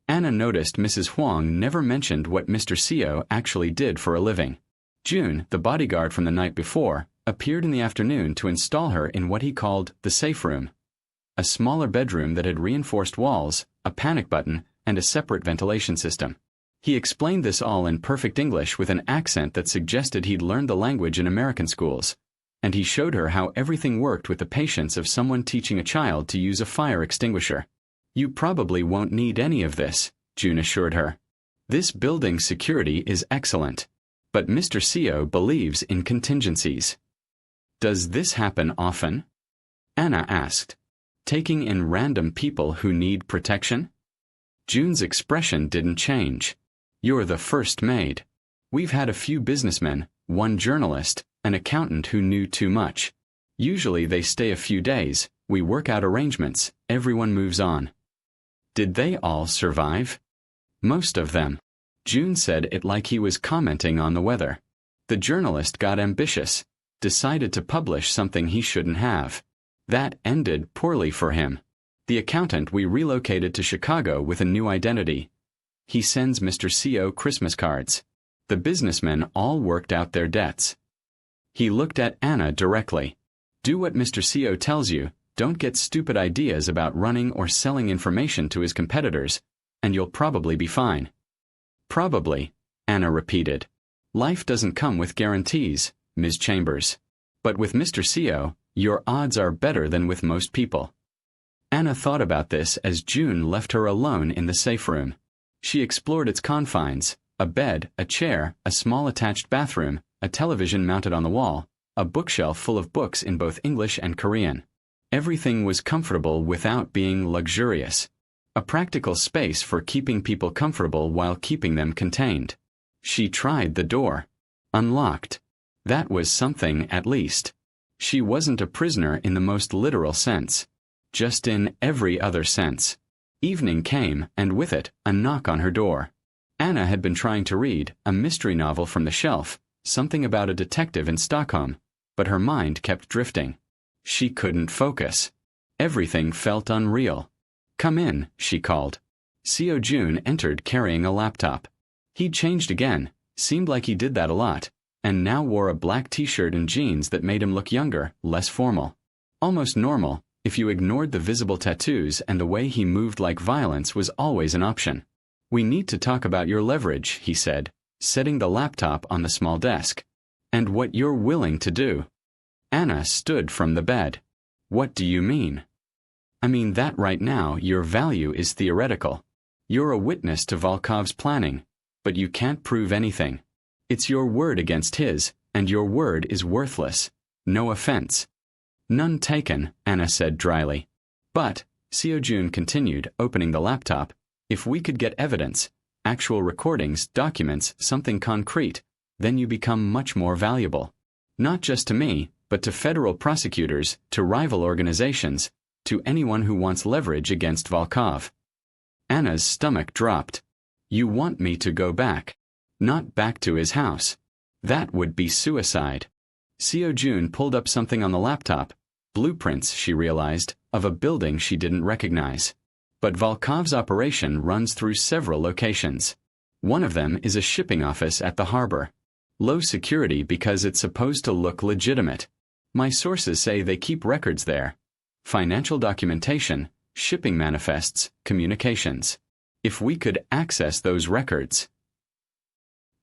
Anna noticed Mrs. Huang never mentioned what Mr. Seo actually did for a living. June, the bodyguard from the night before, appeared in the afternoon to install her in what he called the safe room. A smaller bedroom that had reinforced walls, a panic button, and a separate ventilation system. He explained this all in perfect English with an accent that suggested he'd learned the language in American schools. And he showed her how everything worked with the patience of someone teaching a child to use a fire extinguisher. "You probably won't need any of this," June assured her. "This building's security is excellent. But Mr. Seo believes in contingencies." "Does this happen often?" Anna asked. "Taking in random people who need protection?" June's expression didn't change. "You're the first maid. We've had a few businessmen, one journalist, an accountant who knew too much. Usually they stay a few days, we work out arrangements, everyone moves on." "Did they all survive?" "Most of them." June said it like he was commenting on the weather. "The journalist got ambitious, decided to publish something he shouldn't have. That ended poorly for him. The accountant we relocated to Chicago with a new identity. He sends Mr. Seo Christmas cards. The businessmen all worked out their debts." He looked at Anna directly. "Do what Mr. Seo tells you, don't get stupid ideas about running or selling information to his competitors, and you'll probably be fine." "Probably," Anna repeated. "Life doesn't come with guarantees, Ms. Chambers. But with Mr. Seo, your odds are better than with most people." Anna thought about this as June left her alone in the safe room. She explored its confines: a bed, a chair, a small attached bathroom, a television mounted on the wall, a bookshelf full of books in both English and Korean. Everything was comfortable without being luxurious. A practical space for keeping people comfortable while keeping them contained. She tried the door. Unlocked. That was something, at least. She wasn't a prisoner in the most literal sense. Just in every other sense. Evening came, and with it, a knock on her door. Anna had been trying to read a mystery novel from the shelf, something about a detective in Stockholm, but her mind kept drifting. She couldn't focus. Everything felt unreal. "Come in," she called. Seo Jun entered carrying a laptop. He'd changed again, seemed like he did that a lot, and now wore a black t-shirt and jeans that made him look younger, less formal. Almost normal, if you ignored the visible tattoos, and the way he moved like violence was always an option. "We need to talk about your leverage," he said, setting the laptop on the small desk. "And what you're willing to do." Anna stood from the bed. "What do you mean?" "I mean that right now your value is theoretical. You're a witness to Volkov's planning, but you can't prove anything. It's your word against his, and your word is worthless. No offense." "None taken," Anna said dryly. "But," Seo Jun continued, opening the laptop, "if we could get evidence, actual recordings, documents, something concrete, then you become much more valuable. Not just to me, but to federal prosecutors, to rival organizations, to anyone who wants leverage against Volkov." Anna's stomach dropped. "You want me to go back? Not back to his house. That would be suicide." Seo Jun pulled up something on the laptop. Blueprints, she realized, of a building she didn't recognize. But Volkov's operation runs through several locations. One of them is a shipping office at the harbor. Low security because it's supposed to look legitimate. My sources say they keep records there. Financial documentation, shipping manifests, communications. If we could access those records,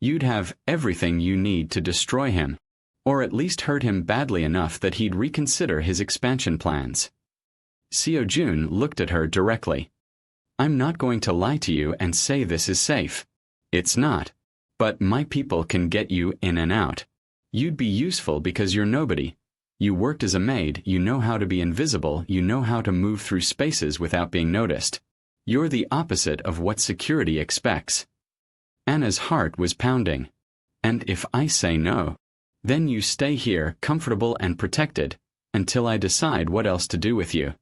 you'd have everything you need to destroy him. Or at least hurt him badly enough that he'd reconsider his expansion plans. Seo Jun looked at her directly. "I'm not going to lie to you and say this is safe. It's not. But my people can get you in and out. You'd be useful because you're nobody. You worked as a maid, you know how to be invisible, you know how to move through spaces without being noticed. You're the opposite of what security expects. Anna's heart was pounding. And if I say no, then you stay here, comfortable and protected, until I decide what else to do with you.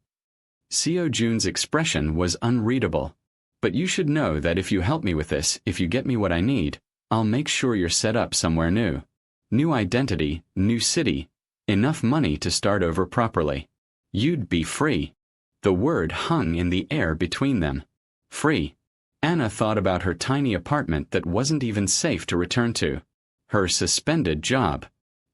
Seo Jun's expression was unreadable. But you should know that if you help me with this, if you get me what I need, I'll make sure you're set up somewhere new. New identity, new city, enough money to start over properly. You'd be free. The word hung in the air between them. Free. Anna thought about her tiny apartment that wasn't even safe to return to. Her suspended job.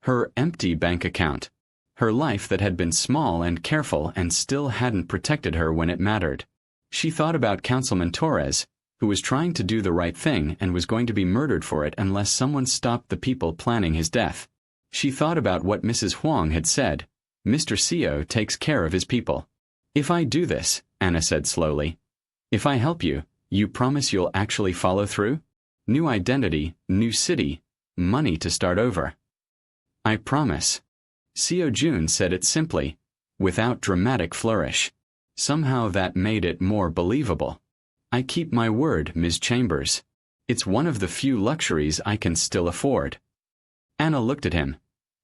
Her empty bank account. Her life that had been small and careful and still hadn't protected her when it mattered. She thought about Councilman Torres, who was trying to do the right thing and was going to be murdered for it unless someone stopped the people planning his death. She thought about what Mrs. Huang had said. Mr. Seo takes care of his people. If I do this, Anna said slowly, if I help you, you promise you'll actually follow through? New identity, new city, money to start over. I promise. Seo Jun said it simply, without dramatic flourish. Somehow that made it more believable. I keep my word, Ms. Chambers. It's one of the few luxuries I can still afford. Anna looked at him.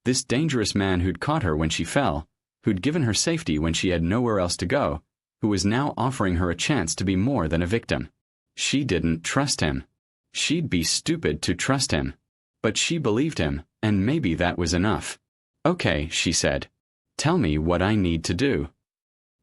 This dangerous man who'd caught her when she fell, who'd given her safety when she had nowhere else to go, who was now offering her a chance to be more than a victim. She didn't trust him. She'd be stupid to trust him. But she believed him, and maybe that was enough. Okay, she said. Tell me what I need to do.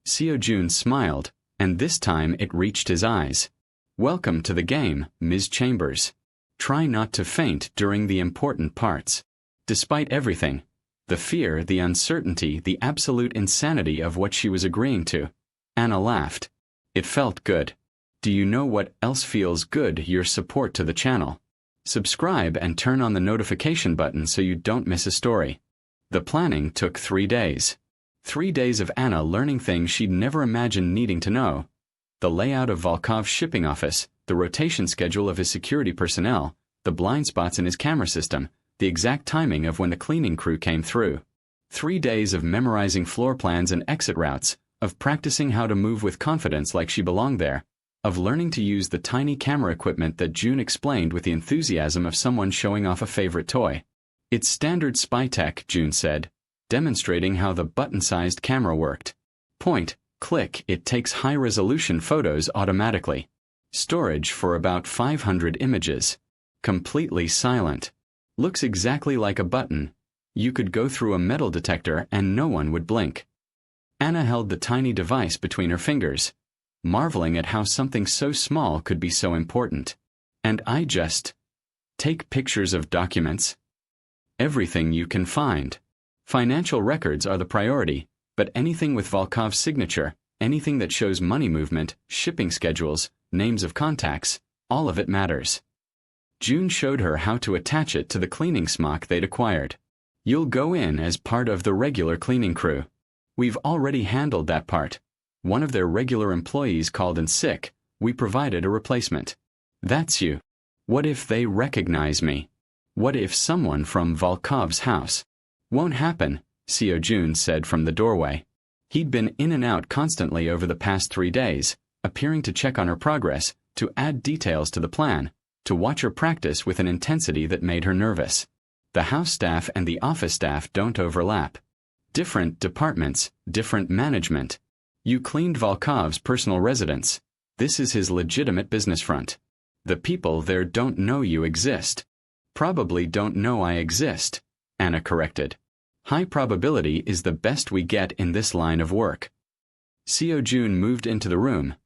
Seo Jun smiled, and this time it reached his eyes. Welcome to the game, Ms. Chambers. Try not to faint during the important parts. Despite everything, the fear, the uncertainty, the absolute insanity of what she was agreeing to, Anna laughed. It felt good. Do you know what else feels good? Your support to the channel. Subscribe and turn on the notification button so you don't miss a story. The planning took 3 days. 3 days of Anna learning things she'd never imagined needing to know. The layout of Volkov's shipping office, the rotation schedule of his security personnel, the blind spots in his camera system, the exact timing of when the cleaning crew came through. 3 days of memorizing floor plans and exit routes, of practicing how to move with confidence like she belonged there, of learning to use the tiny camera equipment that June explained with the enthusiasm of someone showing off a favorite toy. It's standard spy tech, June said, demonstrating how the button-sized camera worked. Point, click, it takes high-resolution photos automatically. Storage for about 500 images. Completely silent. Looks exactly like a button. You could go through a metal detector and no one would blink. Anna held the tiny device between her fingers, marveling at how something so small could be so important. And I just take pictures of documents. Everything you can find. Financial records are the priority, but anything with Volkov's signature, anything that shows money movement, shipping schedules, names of contacts, all of it matters. June showed her how to attach it to the cleaning smock they'd acquired. You'll go in as part of the regular cleaning crew. We've already handled that part. One of their regular employees called in sick. We provided a replacement. That's you. What if they recognize me? What if someone from Volkov's house? Won't happen, Seo Jun said from the doorway. He'd been in and out constantly over the past 3 days, appearing to check on her progress, to add details to the plan, to watch her practice with an intensity that made her nervous. The house staff and the office staff don't overlap. Different departments, different management. You cleaned Volkov's personal residence. This is his legitimate business front. The people there don't know you exist. Probably don't know I exist, Anna corrected. High probability is the best we get in this line of work. Seo Jun moved into the room,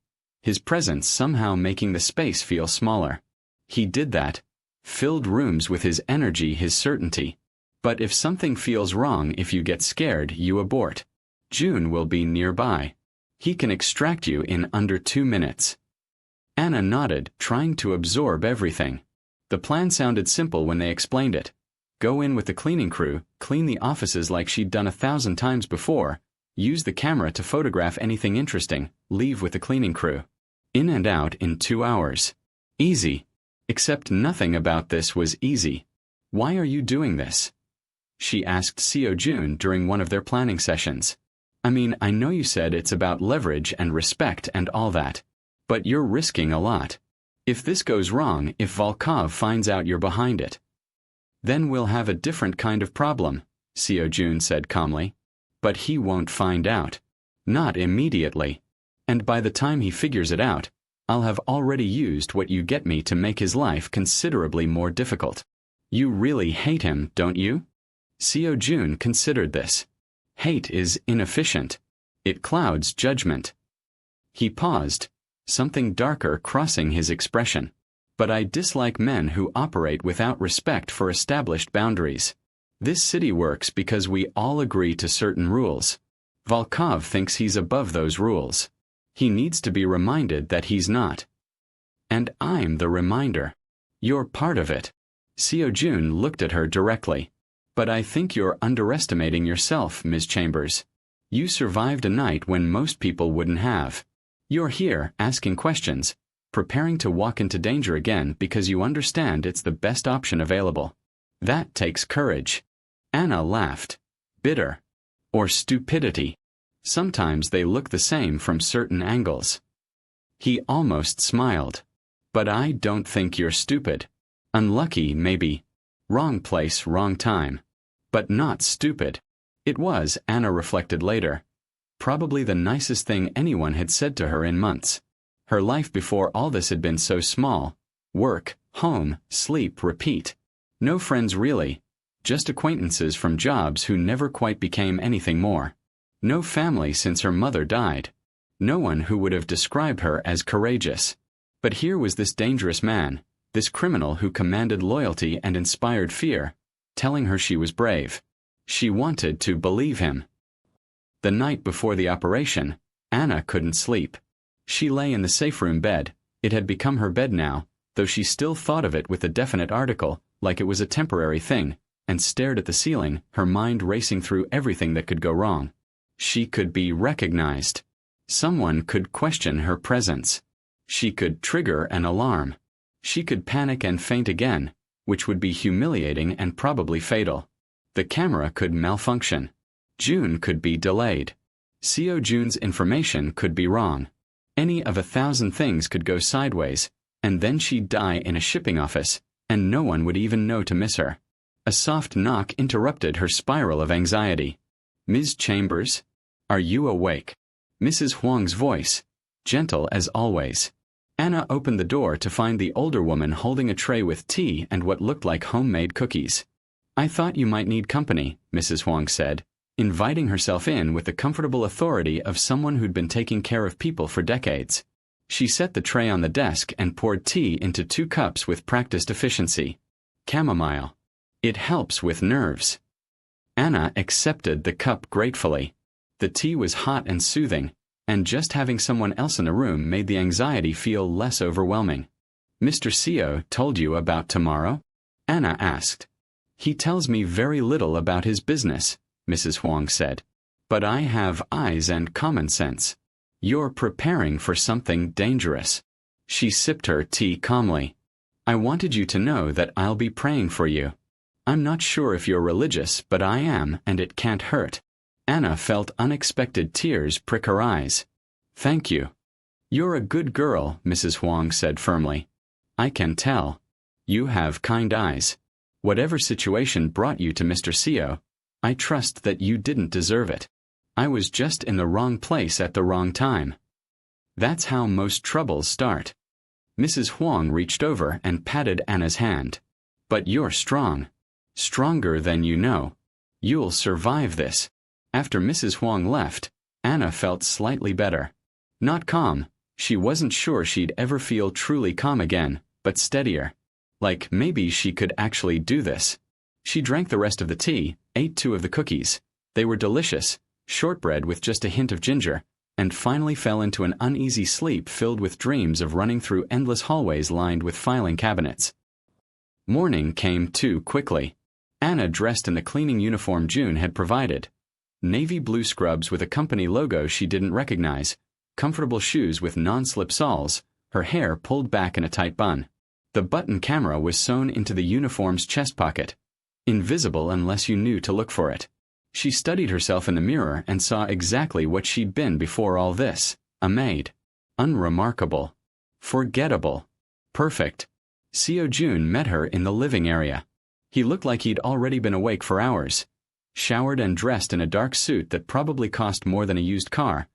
his presence somehow making the space feel smaller. He did that, filled rooms with his energy, his certainty. But if something feels wrong, if you get scared, you abort. June will be nearby. He can extract you in under 2 minutes. Anna nodded, trying to absorb everything. The plan sounded simple when they explained it. Go in with the cleaning crew, clean the offices like she'd done 1,000 times before, use the camera to photograph anything interesting, leave with the cleaning crew. In and out in 2 hours. Easy. Except nothing about this was easy. Why are you doing this? she asked Seo Jun during one of their planning sessions. I mean, I know you said it's about leverage and respect and all that, but you're risking a lot. If this goes wrong, if Volkov finds out you're behind it, then we'll have a different kind of problem, Seo Jun said calmly. But he won't find out. Not immediately. And by the time he figures it out, I'll have already used what you get me to make his life considerably more difficult. You really hate him, don't you? Seo Jun considered this. Hate is inefficient. It clouds judgment. He paused, something darker crossing his expression. But I dislike men who operate without respect for established boundaries. This city works because we all agree to certain rules. Volkov thinks he's above those rules. He needs to be reminded that he's not. And I'm the reminder. You're part of it. Seo Jun looked at her directly. But I think you're underestimating yourself, Ms. Chambers. You survived a night when most people wouldn't have. You're here, asking questions, preparing to walk into danger again because you understand it's the best option available. That takes courage. Anna laughed. Bitter. Or stupidity. Sometimes they look the same from certain angles. He almost smiled. But I don't think you're stupid. Unlucky, maybe. Wrong place, wrong time. But not stupid. It was, Anna reflected later, probably the nicest thing anyone had said to her in months. Her life before all this had been so small. Work, home, sleep, repeat. No friends really. Just acquaintances from jobs who never quite became anything more. No family since her mother died. No one who would have described her as courageous. But here was this dangerous man, this criminal who commanded loyalty and inspired fear, telling her she was brave. She wanted to believe him. The night before the operation, Anna couldn't sleep. She lay in the safe room bed. It had become her bed now, though she still thought of it with a definite article, like it was a temporary thing, and stared at the ceiling, her mind racing through everything that could go wrong. She could be recognized. Someone could question her presence. She could trigger an alarm. She could panic and faint again, which would be humiliating and probably fatal. The camera could malfunction. June could be delayed. Seo Jun's information could be wrong. Any of 1,000 things could go sideways, and then she'd die in a shipping office, and no one would even know to miss her. A soft knock interrupted her spiral of anxiety. Ms. Chambers? Are you awake? Mrs. Huang's voice, gentle as always. Anna opened the door to find the older woman holding a tray with tea and what looked like homemade cookies. I thought you might need company, Mrs. Huang said, inviting herself in with the comfortable authority of someone who'd been taking care of people for decades. She set the tray on the desk and poured tea into 2 cups with practiced efficiency. Chamomile. It helps with nerves. Anna accepted the cup gratefully. The tea was hot and soothing, and just having someone else in the room made the anxiety feel less overwhelming. Mr. Seo told you about tomorrow? Anna asked. He tells me very little about his business, Mrs. Huang said. But I have eyes and common sense. You're preparing for something dangerous. She sipped her tea calmly. I wanted you to know that I'll be praying for you. I'm not sure if you're religious, but I am, and it can't hurt. Anna felt unexpected tears prick her eyes. Thank you. You're a good girl, Mrs. Huang said firmly. I can tell. You have kind eyes. Whatever situation brought you to Mr. Seo, I trust that you didn't deserve it. I was just in the wrong place at the wrong time. That's how most troubles start. Mrs. Huang reached over and patted Anna's hand. But you're strong. Stronger than you know. You'll survive this. After Mrs. Huang left, Anna felt slightly better. Not calm. She wasn't sure she'd ever feel truly calm again, but steadier. Like maybe she could actually do this. She drank the rest of the tea, ate 2 of the cookies. They were delicious, shortbread with just a hint of ginger, and finally fell into an uneasy sleep filled with dreams of running through endless hallways lined with filing cabinets. Morning came too quickly. Anna dressed in the cleaning uniform June had provided. Navy blue scrubs with a company logo she didn't recognize, comfortable shoes with non-slip soles, her hair pulled back in a tight bun. The button camera was sewn into the uniform's chest pocket. invisible unless you knew to look for it. She studied herself in the mirror and saw exactly what she'd been before all this: a maid. Unremarkable. Forgettable. Perfect. Seo Jun met her in the living area. He looked like he'd already been awake for hours. Showered and dressed in a dark suit that probably cost more than a used car.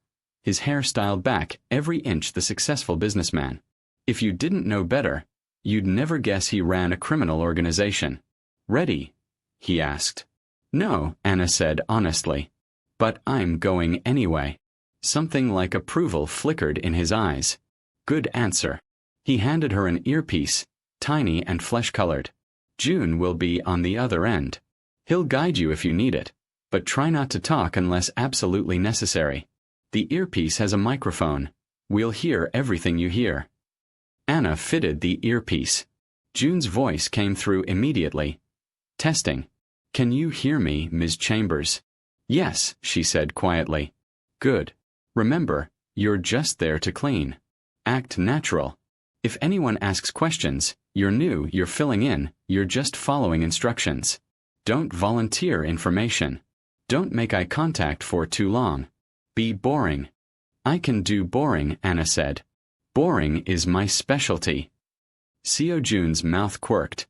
His hair styled back, every inch the successful businessman. If you didn't know better, you'd never guess he ran a criminal organization. "Ready?" he asked. "No," Anna said honestly. "But I'm going anyway." Something like approval flickered in his eyes. "Good answer." He handed her an earpiece, tiny and flesh-colored. "June will be on the other end. He'll guide you if you need it, but try not to talk unless absolutely necessary. The earpiece has a microphone. We'll hear everything you hear." Anna fitted the earpiece. June's voice came through immediately. "Testing. Can you hear me, Ms. Chambers?" "Yes," she said quietly. "Good. Remember, you're just there to clean. Act natural. If anyone asks questions, you're new, you're filling in, you're just following instructions. Don't volunteer information. Don't make eye contact for too long. Be boring." "I can do boring," Anna said. "Boring is my specialty." Seo Jun's mouth quirked.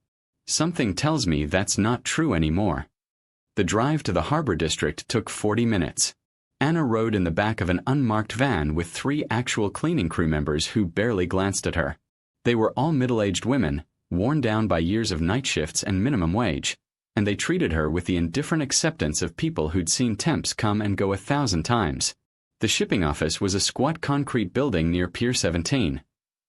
"Something tells me that's not true anymore." The drive to the harbor district took 40 minutes. Anna rode in the back of an unmarked van with 3 actual cleaning crew members who barely glanced at her. They were all middle-aged women, worn down by years of night shifts and minimum wage, and they treated her with the indifferent acceptance of people who'd seen temps come and go 1,000 times. The shipping office was a squat concrete building near Pier 17.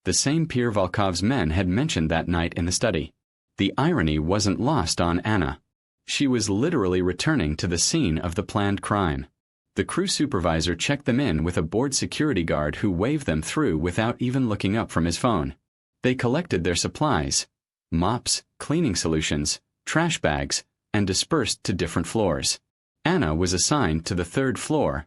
The same pier Volkov's men had mentioned that night in the study. The irony wasn't lost on Anna. She was literally returning to the scene of the planned crime. The crew supervisor checked them in with a bored security guard who waved them through without even looking up from his phone. They collected their supplies: mops, cleaning solutions, trash bags, and dispersed to different floors. Anna was assigned to the 3rd floor.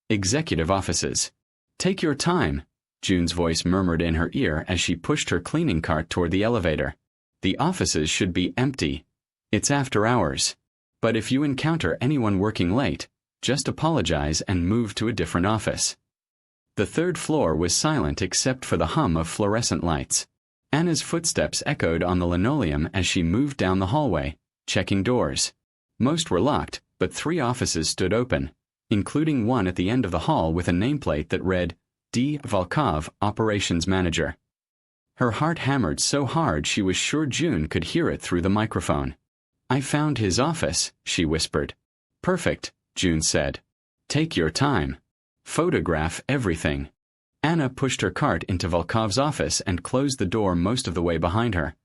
Executive offices. "Take your time," June's voice murmured in her ear as she pushed her cleaning cart toward the elevator. "The offices should be empty. It's after hours. But if you encounter anyone working late, just apologize and move to a different office." The 3rd floor was silent except for the hum of fluorescent lights. Anna's footsteps echoed on the linoleum as she moved down the hallway, checking doors. Most were locked, but 3 offices stood open, including one at the end of the hall with a nameplate that read, D. Volkov, Operations Manager. Her heart hammered so hard she was sure June could hear it through the microphone. "I found his office," she whispered. "Perfect," June said. "Take your time. Photograph everything." Anna pushed her cart into Volkov's office and closed the door most of the way behind her,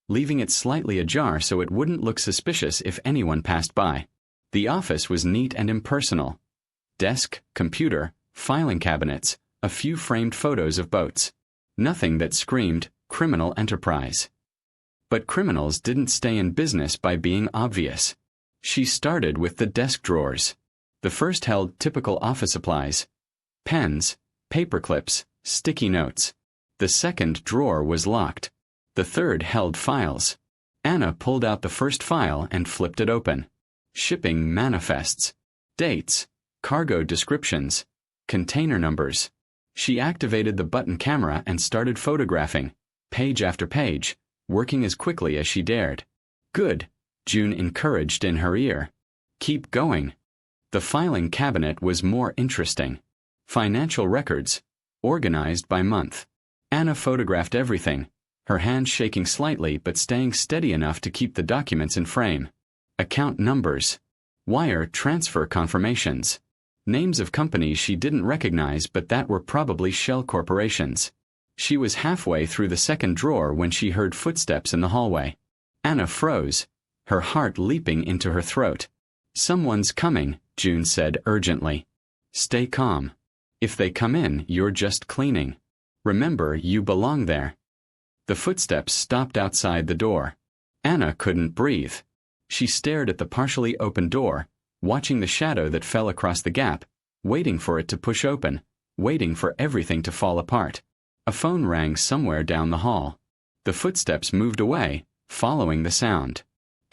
leaving it slightly ajar so it wouldn't look suspicious if anyone passed by. The office was neat and impersonal. Desk, computer, filing cabinets, a few framed photos of boats. Nothing that screamed criminal enterprise. But criminals didn't stay in business by being obvious. She started with the desk drawers. The first held typical office supplies: pens, paper clips, sticky notes. The second drawer was locked. The third held files. Anna pulled out the first file and flipped it open. Shipping manifests, dates, cargo descriptions, container numbers. She activated the button camera and started photographing, page after page, working as quickly as she dared. "Good," June encouraged in her ear. "Keep going." The filing cabinet was more interesting. Financial records, organized by month. Anna photographed everything, her hands shaking slightly but staying steady enough to keep the documents in frame. Account numbers, wire transfer confirmations, names of companies she didn't recognize but that were probably shell corporations. She was halfway through the second drawer when she heard footsteps in the hallway. Anna froze, her heart leaping into her throat. "Someone's coming," June said urgently. "Stay calm. If they come in, you're just cleaning. Remember, you belong there." The footsteps stopped outside the door. Anna couldn't breathe. She stared at the partially open door, watching the shadow that fell across the gap, waiting for it to push open, waiting for everything to fall apart. A phone rang somewhere down the hall. The footsteps moved away, following the sound.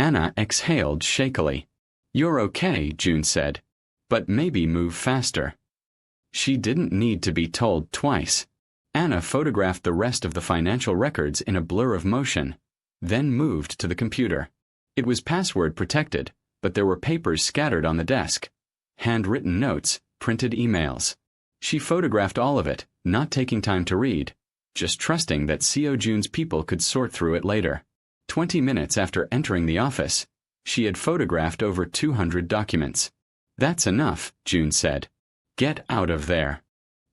Anna exhaled shakily. "You're okay," June said. "But maybe move faster." She didn't need to be told twice. Anna photographed the rest of the financial records in a blur of motion, then moved to the computer. It was password protected, but there were papers scattered on the desk. Handwritten notes, printed emails. She photographed all of it, not taking time to read, just trusting that CO June's people could sort through it later. 20 minutes after entering the office, she had photographed over 200 documents. "That's enough," June said. "Get out of there."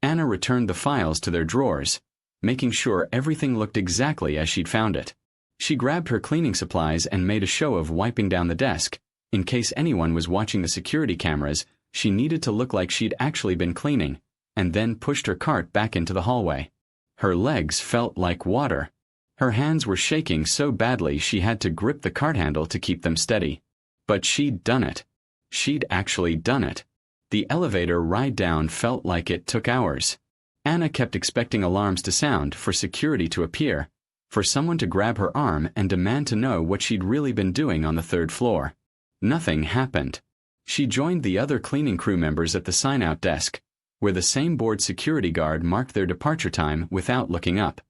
Anna returned the files to their drawers, making sure everything looked exactly as she'd found it. She grabbed her cleaning supplies and made a show of wiping down the desk. In case anyone was watching the security cameras, she needed to look like she'd actually been cleaning, and then pushed her cart back into the hallway. Her legs felt like water. Her hands were shaking so badly she had to grip the cart handle to keep them steady. But she'd done it. She'd actually done it. The elevator ride down felt like it took hours. Anna kept expecting alarms to sound, for security to appear, for someone to grab her arm and demand to know what she'd really been doing on the 3rd floor. Nothing happened. She joined the other cleaning crew members at the sign-out desk, where the same board security guard marked their departure time without looking up.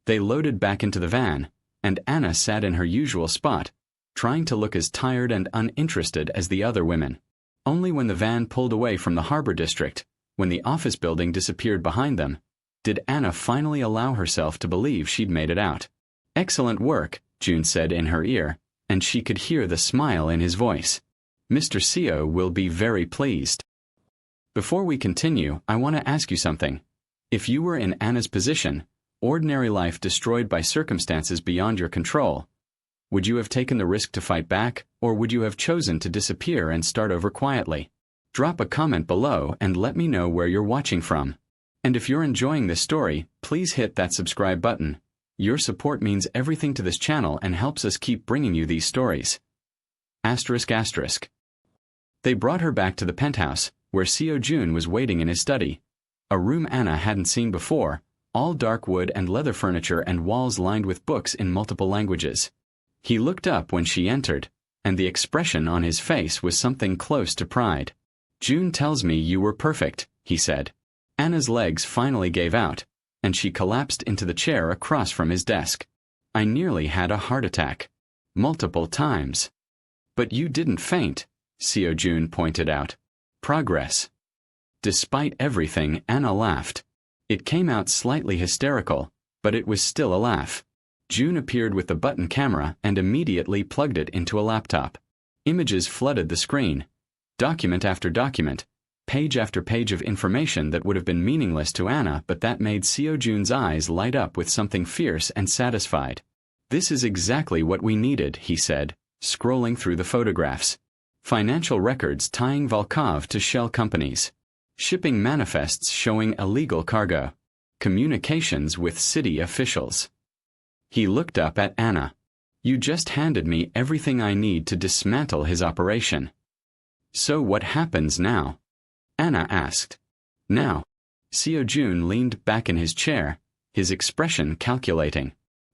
They loaded back into the van, and Anna sat in her usual spot, trying to look as tired and uninterested as the other women. Only when the van pulled away from the harbor district, when the office building disappeared behind them, did Anna finally allow herself to believe she'd made it out. "Excellent work," June said in her ear, and she could hear the smile in his voice. "Mr. CO will be very pleased." "Before we continue, I want to ask you something. If you were in Anna's position, ordinary life destroyed by circumstances beyond your control, would you have taken the risk to fight back, or would you have chosen to disappear and start over quietly? Drop a comment below and let me know where you're watching from. And if you're enjoying this story, please hit that subscribe button. Your support means everything to this channel and helps us keep bringing you these stories. ****. They brought her back to the penthouse, where CO June was waiting in his study. A room Anna hadn't seen before, all dark wood and leather furniture and walls lined with books in multiple languages. He looked up when she entered, and the expression on his face was something close to pride. "June tells me you were perfect," he said. Anna's legs finally gave out, and she collapsed into the chair across from his desk. "I nearly had a heart attack. Multiple times." "But you didn't faint," CO June pointed out. "Progress." Despite everything, Anna laughed. It came out slightly hysterical, but it was still a laugh. June appeared with the button camera and immediately plugged it into a laptop. Images flooded the screen. Document after document, page after page of information that would have been meaningless to Anna, but that made CO June's eyes light up with something fierce and satisfied. "This is exactly what we needed," he said, scrolling through the photographs. Financial records tying Volkov to shell companies. Shipping manifests showing illegal cargo. Communications with city officials. He looked up at Anna. "You just handed me everything I need to dismantle his operation. So what happens now?" Anna asked. "Now." CO June leaned back in his chair, his expression calculating.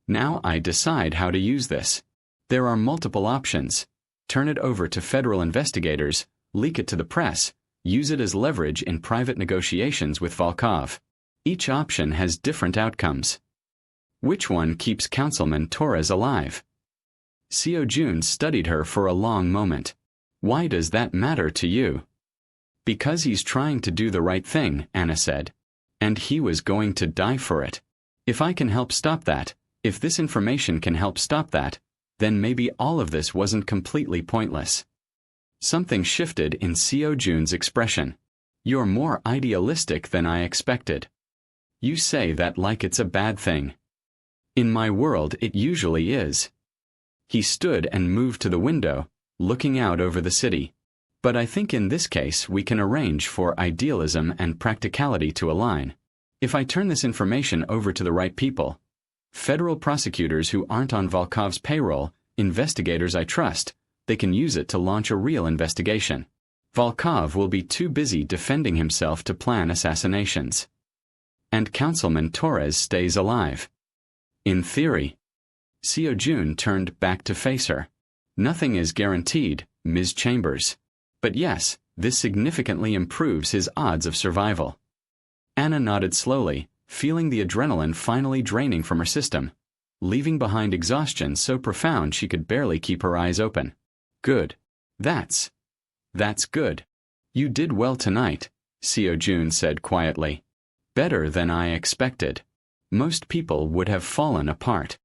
"Now I decide how to use this. There are multiple options. Turn it over to federal investigators, leak it to the press, use it as leverage in private negotiations with Volkov. Each option has different outcomes. Which one keeps Councilman Torres alive?" CO June studied her for a long moment. "Why does that matter to you?" "Because he's trying to do the right thing," Anna said. "And he was going to die for it. If I can help stop that, if this information can help stop that, then maybe all of this wasn't completely pointless." Something shifted in CO June's expression. "You're more idealistic than I expected. You say that like it's a bad thing. In my world it usually is." He stood and moved to the window, looking out over the city. "But I think in this case we can arrange for idealism and practicality to align. If I turn this information over to the right people, federal prosecutors who aren't on Volkov's payroll, investigators I trust, they can use it to launch a real investigation. Volkov will be too busy defending himself to plan assassinations. And Councilman Torres stays alive. In theory." CO June turned back to face her. Nothing is guaranteed, Ms. Chambers. But yes, this significantly improves his odds of survival. Anna nodded slowly, feeling the adrenaline finally draining from her system, leaving behind exhaustion so profound she could barely keep her eyes open. Good. That's good. You did well tonight, Seo Jun said quietly. Better than I expected. Most people would have fallen apart.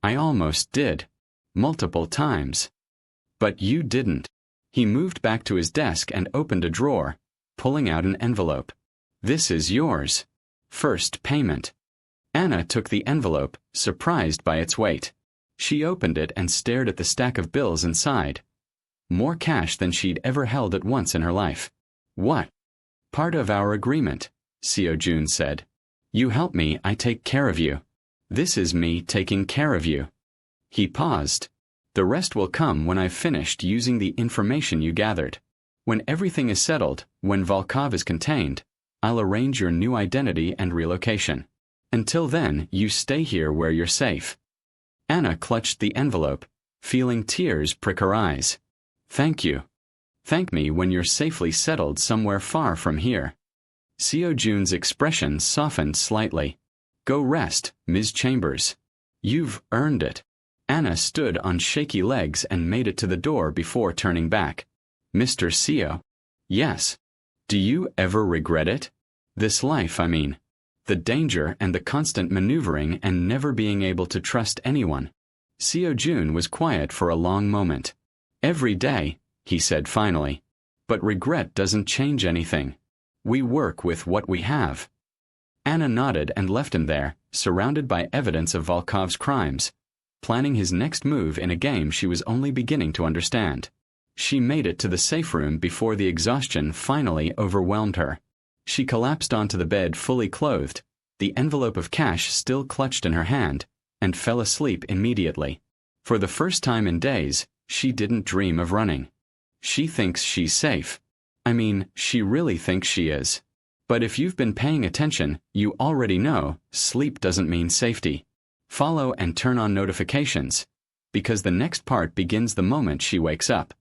I almost did. Multiple times. But you didn't. He moved back to his desk and opened a drawer, pulling out an envelope. This is yours. First payment. Anna took the envelope, surprised by its weight. She opened it and stared at the stack of bills inside. More cash than she'd ever held at once in her life. What? Part of our agreement, Seo Jun said. You help me, I take care of you. This is me taking care of you. He paused. The rest will come when I've finished using the information you gathered. When everything is settled, when Volkov is contained, I'll arrange your new identity and relocation. Until then, you stay here where you're safe. Anna clutched the envelope, feeling tears prick her eyes. Thank you. Thank me when you're safely settled somewhere far from here. Seo Jun's expression softened slightly. Go rest, Ms. Chambers. You've earned it. Anna stood on shaky legs and made it to the door before turning back. Mr. Seo? Yes. Do you ever regret it? This life, I mean. The danger and the constant maneuvering and never being able to trust anyone. Seo Jun was quiet for a long moment. Every day, he said finally. But regret doesn't change anything. We work with what we have. Anna nodded and left him there, surrounded by evidence of Volkov's crimes, planning his next move in a game she was only beginning to understand. She made it to the safe room before the exhaustion finally overwhelmed her. She collapsed onto the bed fully clothed, the envelope of cash still clutched in her hand, and fell asleep immediately. For the first time in days, she didn't dream of running. She thinks she's safe. I mean, she really thinks she is. But if you've been paying attention, you already know sleep doesn't mean safety. Follow and turn on notifications, because the next part begins the moment she wakes up.